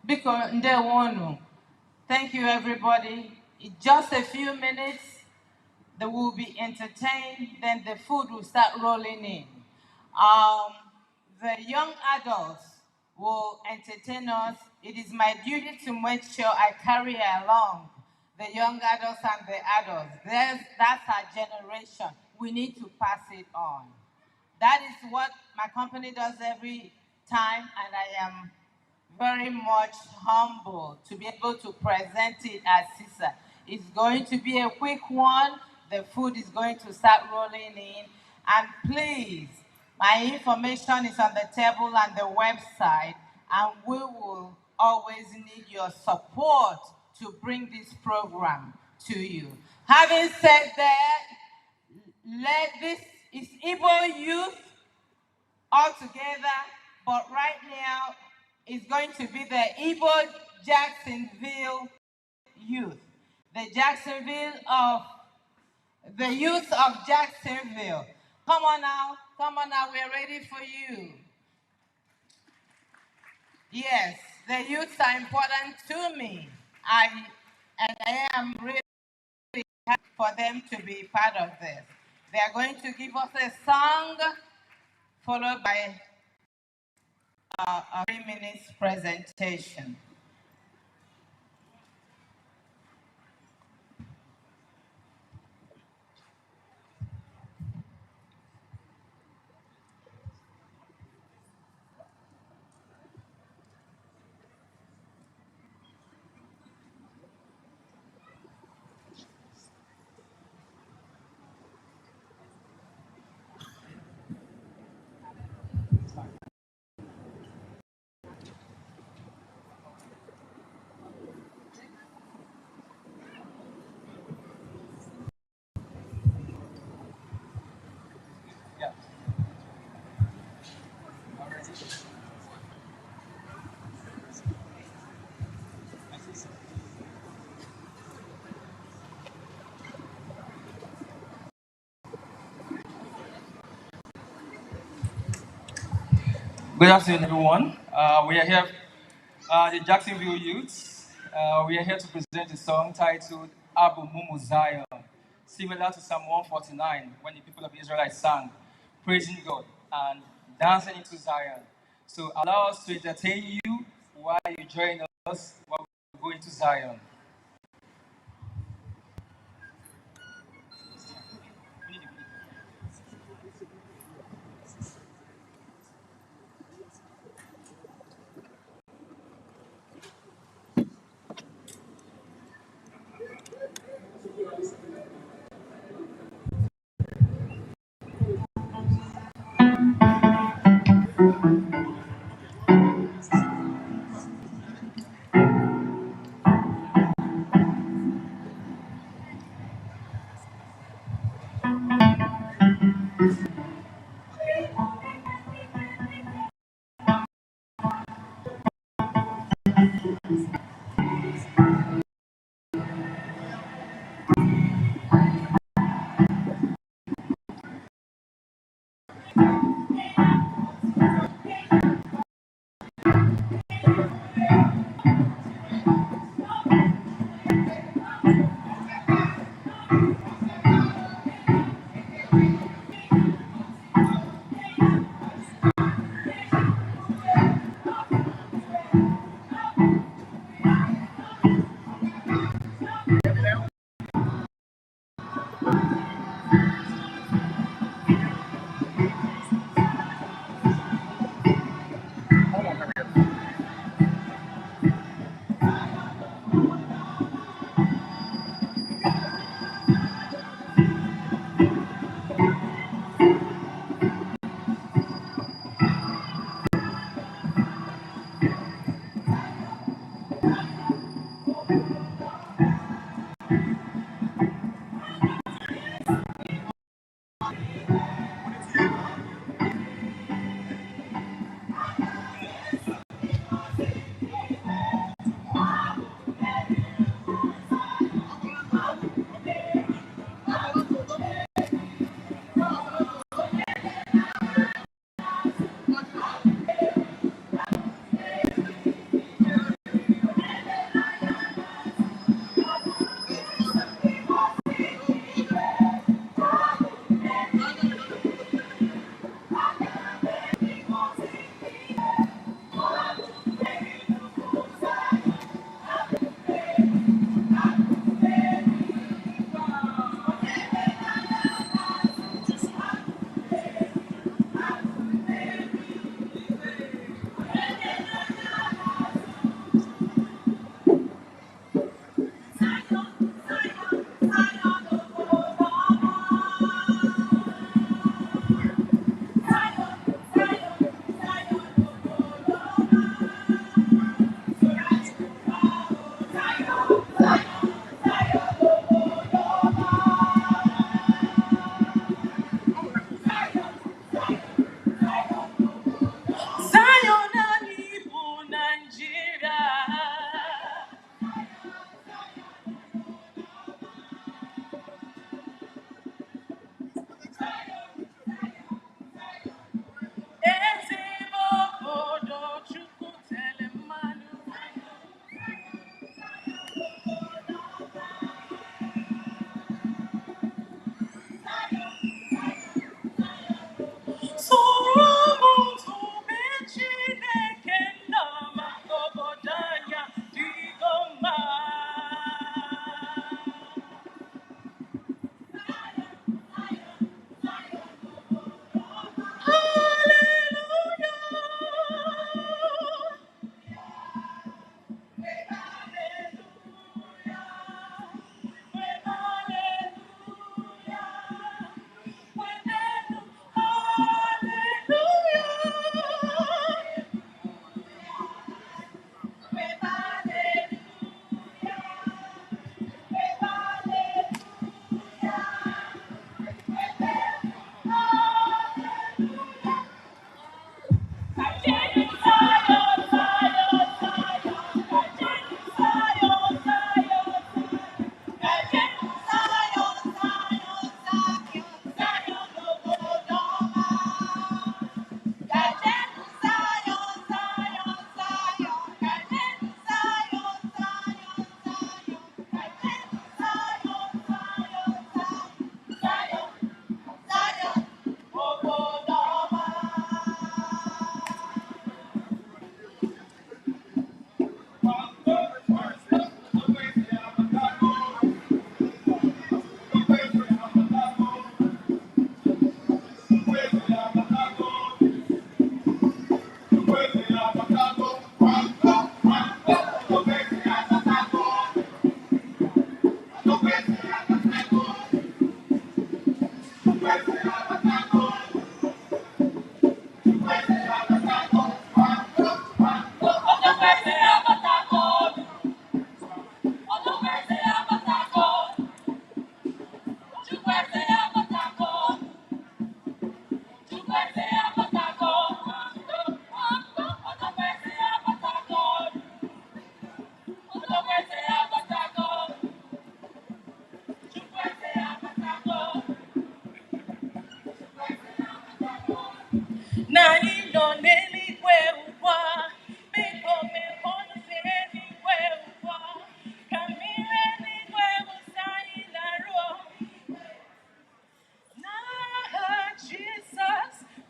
because Ndewonu. Thank you, everybody. In just a few minutes, they will be entertained, then the food will start rolling in. The young adults will entertain us. It is my duty to make sure I carry along the young adults and the adults. That's our generation. We need to pass it on. That is what my company does every time, and I am very much humble to be able to present it at CISA. It's going to be a quick one. The food is going to start rolling in. And please, my information is on the table and the website, and we will always need your support to bring this program to you. Having said that, this is Igbo youth all together, but right now it's going to be the Igbo Jacksonville youth. The youth of Jacksonville. Come on now, we're ready for you. Yes, the youths are important to me. I am really happy for them to be part of this. They are going to give us a song followed by a 3-minute presentation. Good afternoon, everyone. We are here, the Jacksonville Youths. We are here to present a song titled Abu Mumu Zion, similar to Psalm 149, when the people of Israel sang, praising God and dancing into Zion. So allow us to entertain you while you join us while we go into Zion.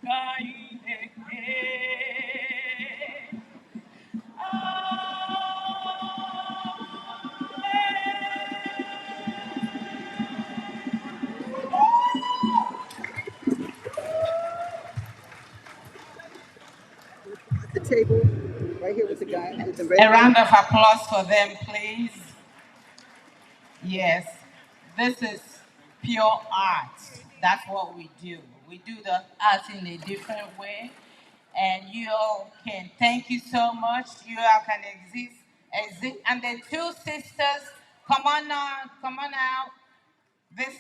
The table, right here with the guy with the red. A round of applause for them, please. Yes, this is pure art. That's what we do. We do the art in a different way. And you all can, thank you so much. You all can exist. And the two sisters, come on out, come on out. This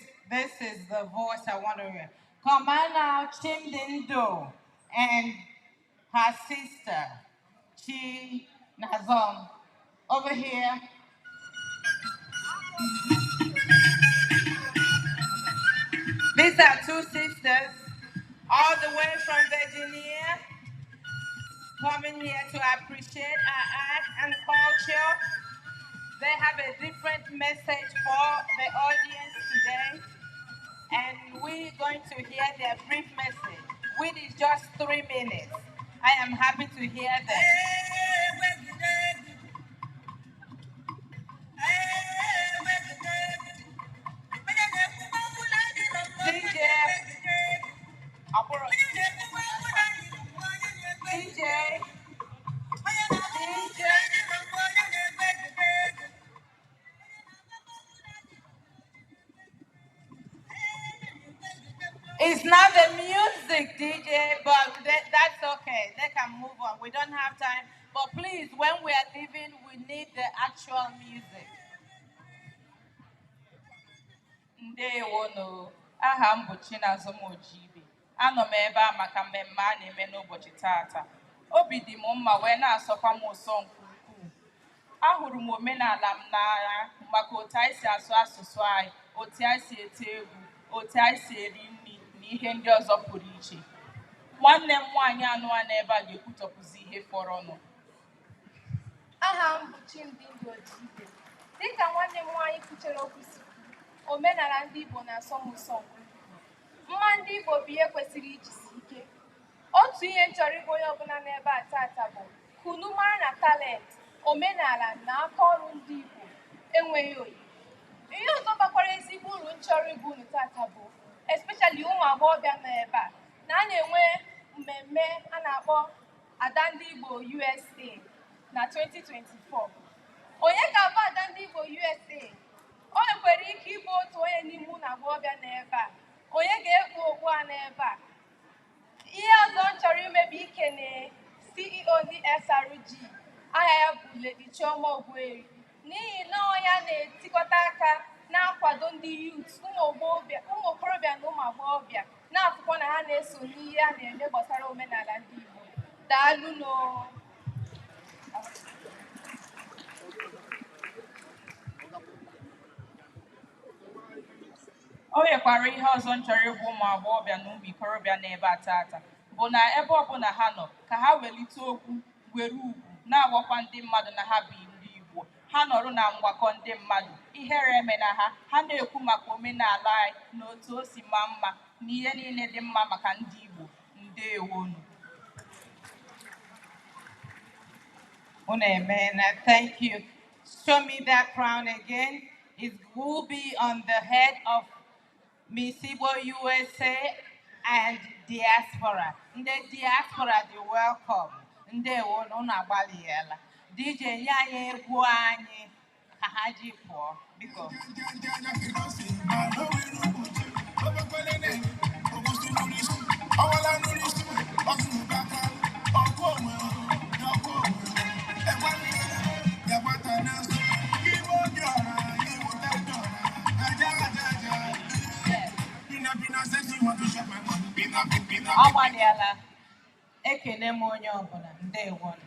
is the voice I want to hear. Come on out, Chimdindo and her sister, Chi Nazom, over here. These are two sisters, all the way from Virginia, coming here to appreciate our art and culture. They have a different message for the audience today, and we're going to hear their brief message, which is just 3 minutes. I am happy to hear them. DJ, it's not the music, DJ, but that's okay. They can move on. We don't have time. But please, when we are leaving, we need the actual music. Ndewono, aha m bụ Chinazom Ojibe. Anọ m ebe a maka mmemme a na-eme n'ụbọchị tata. Obi dị m mma wee na-asọkwa m ụsọ nke ukwuu. Ahụrụ m omenala m n'anya maka otu anyị si asụ asụsụ anyị, otu anyị si ete egwu, otu anyị si eri nri na ihe ndị ọzọ pụrụ iche. Nwanne m nwaanyị anụ a n'ebe a ga-ekwutọpụzi ihe fọrọnụ. Aha m bụ Chimdindo Ojibe. Dịka nwanne m nwaanyị kwuchere okwu si omenala ndị Igbo na-asọ m ụsọ. Mma ndị Igbo bụ ihe kwesịrị ijisi ike. Otu ihe chọrọ ịgwa onye ọbụla n'ebe a tata bụ kunu mara na talent, omenala na aka ọrụ ndị Igbo enweghị oyi. Ihe ọzọ gbakwara ezigbo uru nchọrọ ịgwa unu tata bụ especially ụmụ agbọghọbịa nọ ebe a na a na-enwe mmemme a na-akpọ Ada ndị Igbo USA na 2024. Onye ga-abụ Ada ndị Igbo USA? O nwekwara ike ịbụ otu onye n'ime ụmụ agbọghọbịa n'ebe a. Onye ga-ekpu okpu a n'ebe a? Ihe ọzọ m chọrọ imebi ikene CEO ndị SRG, aha ya bụ Lady Chioma Ogbueri, n'ihi na onye na-etikọta aka na-akwado ndị youth, ụmụ okorobịa na ụmụ agbọghọbịa, na-afụkwa na ha na-eso n'ihe a na-eme gbasara omenala ndị Igbo. Daalụ nụ. O nwekwara ihe ọzọ m chọrọ ịgwa ụmụ agbọghọbịa na ụmụ ikorobịa n'ebe a tata bụ na ebe ọbụla ha nọ ka ha welite okwu were ugwu na-agwakwa ndị mmadụ na ha bụ ndị Igbo. Ha nọrụ na mgbakọ ndị mmadụ, ihere eme na ha na-ekwu maka omenala anyị na otu o si maa mma na ihe niile dị mma maka ndị Igbo. Ndewonu. Unu emeela. Thank you. Show me that crown again. It will be on the head of Miss Igbo USA and diaspora. The diaspora, you're welcome. Ndewonu, unu agbaliela. DJ nye anyị egwu anyị ka ha ji pụọ. Biko. Agbaliela. Ekene m onye ọbụla. Ndewonu.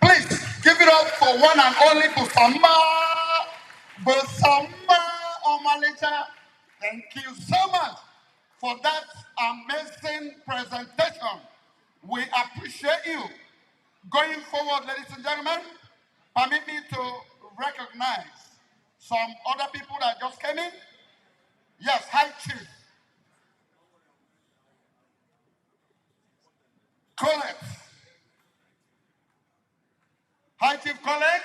Please give it up for one and only Busamba Omalicha. Thank you so much for that amazing presentation. We appreciate you. Going forward, ladies and gentlemen, permit me to recognize some other people that just came in. Yes, High Chief. Colette. High Chief Colette,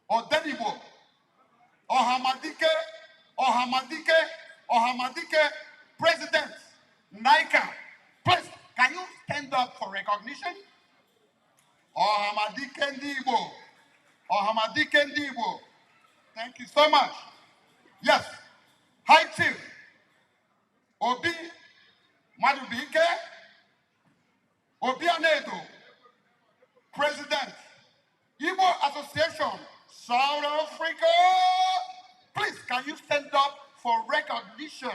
or Denibo, or Hamadike, or Hamadike, or Hamadike, President, Nika. Please, can you stand up for recognition? Or Hamadike Ndibo, or Hamadike Ndibo. Thank you so much. Yes, High Chief, Obi Madubike, Obi Anedo, President, Igbo Association, South Africa. Please, can you stand up for recognition?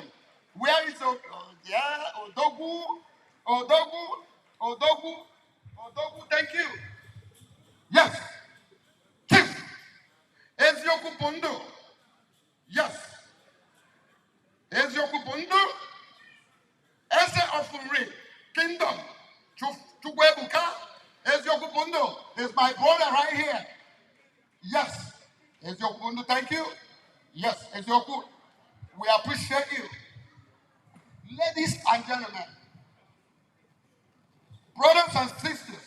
Where is Odogu? Odogu? Odogu? Odogu, thank you. Yes. Chief Ezioku Pondo. Yes. Ezioku Pondo. Eze of Uri Kingdom. Chukwebuka. Ezioku Pondo is my brother right here. Yes. Ezioku Pondo, thank you. Yes, Ezioku, we appreciate you. Ladies and gentlemen, brothers and sisters,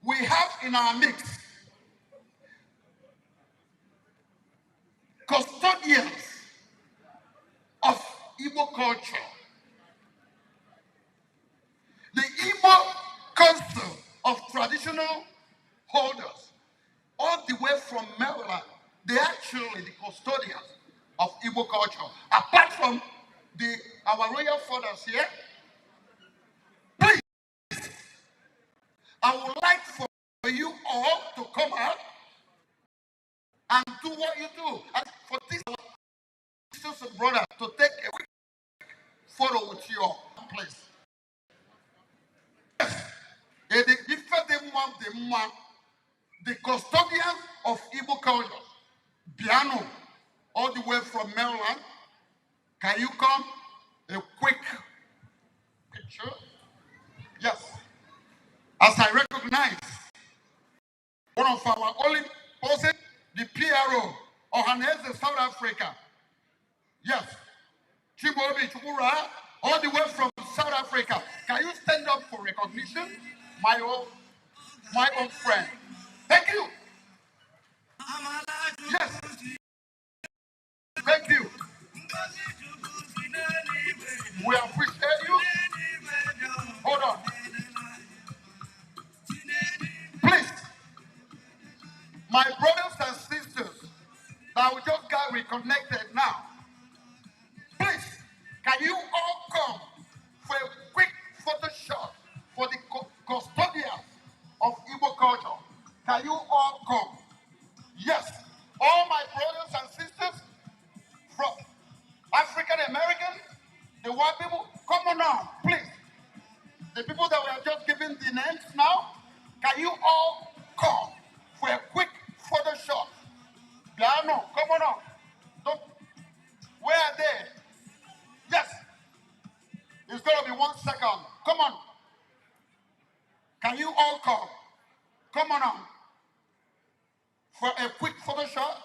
we have in our midst custodians of Igbo culture. The Igbo Council of Traditional Holders, all the way from Maryland, they are actually the custodians of Igbo culture. Apart from our royal fathers here, please, I would like for you all to come out and do what you do. And for this sisters and brothers to take a quick photo with you all, please. The custodians of Igbo culture, Piano, all the way from Maryland, can you come? A quick picture. Yes. As I recognize one of our only person, the PRO, Ohanese, South Africa. Yes. Chibobi Chukura, all the way from South Africa. Can you stand up for recognition? My own friend. Thank you. Yes. Thank you. We appreciate you. Hold on. Please, my brothers and sisters that we just got reconnected now, please, can you all come for a quick photo shot for the custodians of Igbo culture? Can you all come? Yes, all my brothers and sisters from African American, the white people, come on now, please. The people that we are just giving the names now, can you all come for a quick photo shot? Piano, come on now. Where are they? Yes. It's going to be 1 second. Come on. Can you all come? Come on now. For a quick photo shot?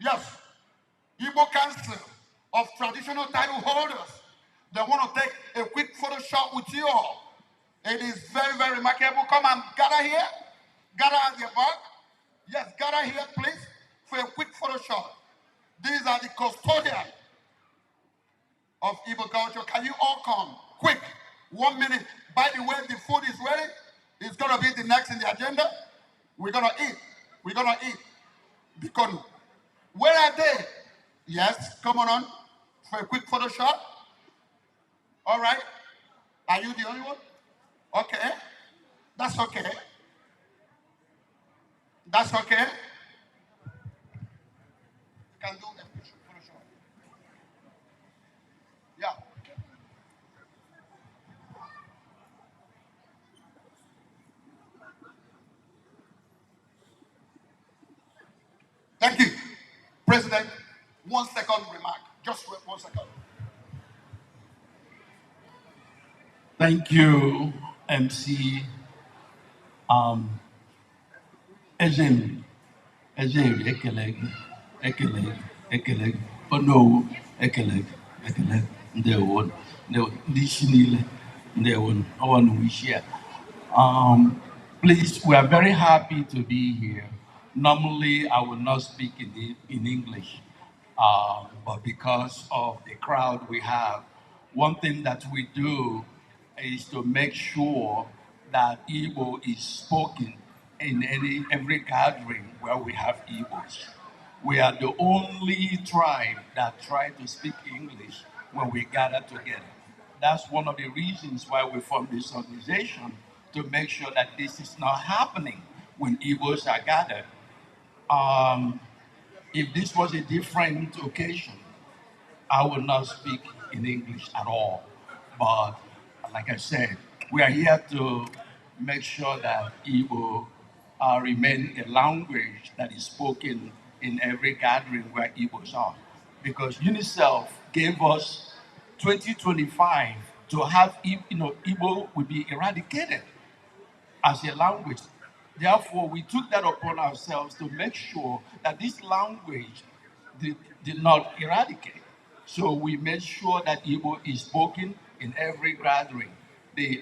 Yes. Igbo Council of Traditional Title Holders. They want to take a quick photo shot with you all. It is very, very remarkable. Come and gather here. Gather at your back. Yes, gather here, please, for a quick photo shot. These are the custodians of Igbo culture. Can you all come? Quick. 1 minute. By the way, the food is ready. It's going to be the next in the agenda. We're going to eat. We're going to eat. Because where are they? Yes, come on for a quick photo shot. All right. Are you the only one? Okay. That's okay. That's okay. You can do a photo shot. Yeah. Thank you. President, 1 second remark. Just 1 second. Thank you, MC. Ejem, Ekeleg, Ono, Ekeleg, Ndewo, Dishinile, They will, I want to wish you. Please, we are very happy to be here. Normally, I will not speak in English, but because of the crowd we have, one thing that we do is to make sure that Igbo is spoken in every gathering where we have Igbos. We are the only tribe that try to speak English when we gather together. That's one of the reasons why we formed this organization, to make sure that this is not happening when Igbos are gathered. Um, if this was a different occasion, I will not speak in English at all. But like I said, we are here to make sure that Igbo remain a language that is spoken in every gathering where Igbos are. Because UNICEF gave us 2025 to have, Igbo will be eradicated as a language. Therefore, we took that upon ourselves to make sure that this language did not eradicate. So we made sure that Igbo is spoken in every gathering. The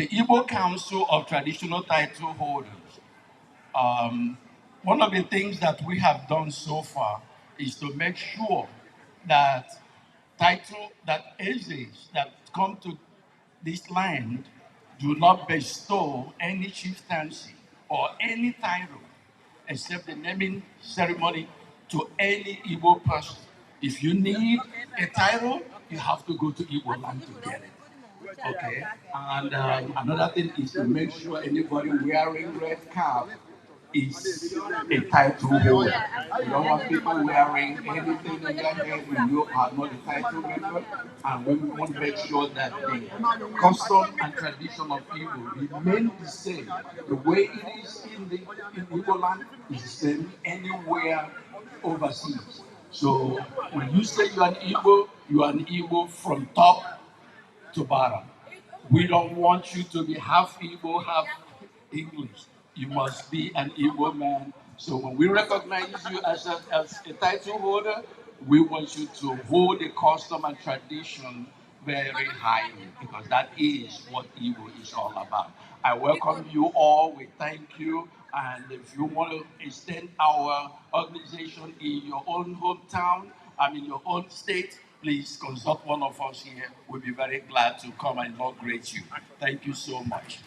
Igbo Council of Traditional Title Holders, one of the things that we have done so far is to make sure that Ezes that come to this land do not bestow any chieftaincy or any title except the naming ceremony to any Igbo person. If you need a title, you have to go to Igbo land to get it. Okay. And another thing is to make sure anybody wearing red cap is a title holder. You don't want people wearing anything in their head when you are not a title member. And we want to make sure that the custom and tradition of Igbo remain the same. The way it is in Igbo land is the same anywhere overseas. So when you say you are an Igbo from top to bottom. We don't want you to be half Igbo, half English. You must be an Igbo man. So when we recognize you as a title holder, we want you to hold the custom and tradition very highly, because that is what Igbo is all about. I welcome you all. We thank you. And if you want to extend our organization in your own hometown, your own state, please consult one of us here. We'll be very glad to come and inaugurate you. Thank you so much.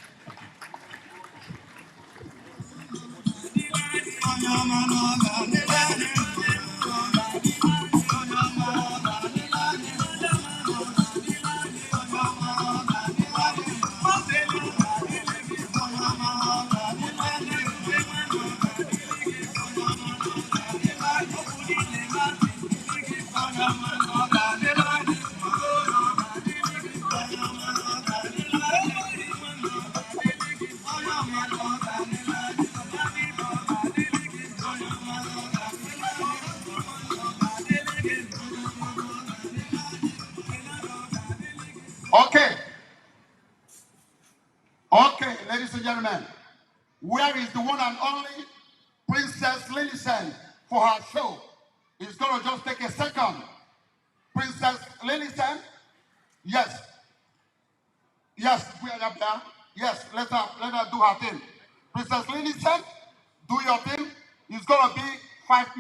Okay. Okay, ladies and gentlemen. Where is the one and only Princess Lillicent for her show? It's going to just take a second. Princess Lillicent? Yes. Yes, we are up there. Yes, let her do her thing. Princess Lillicent, do your thing. It's going to be 5 minutes.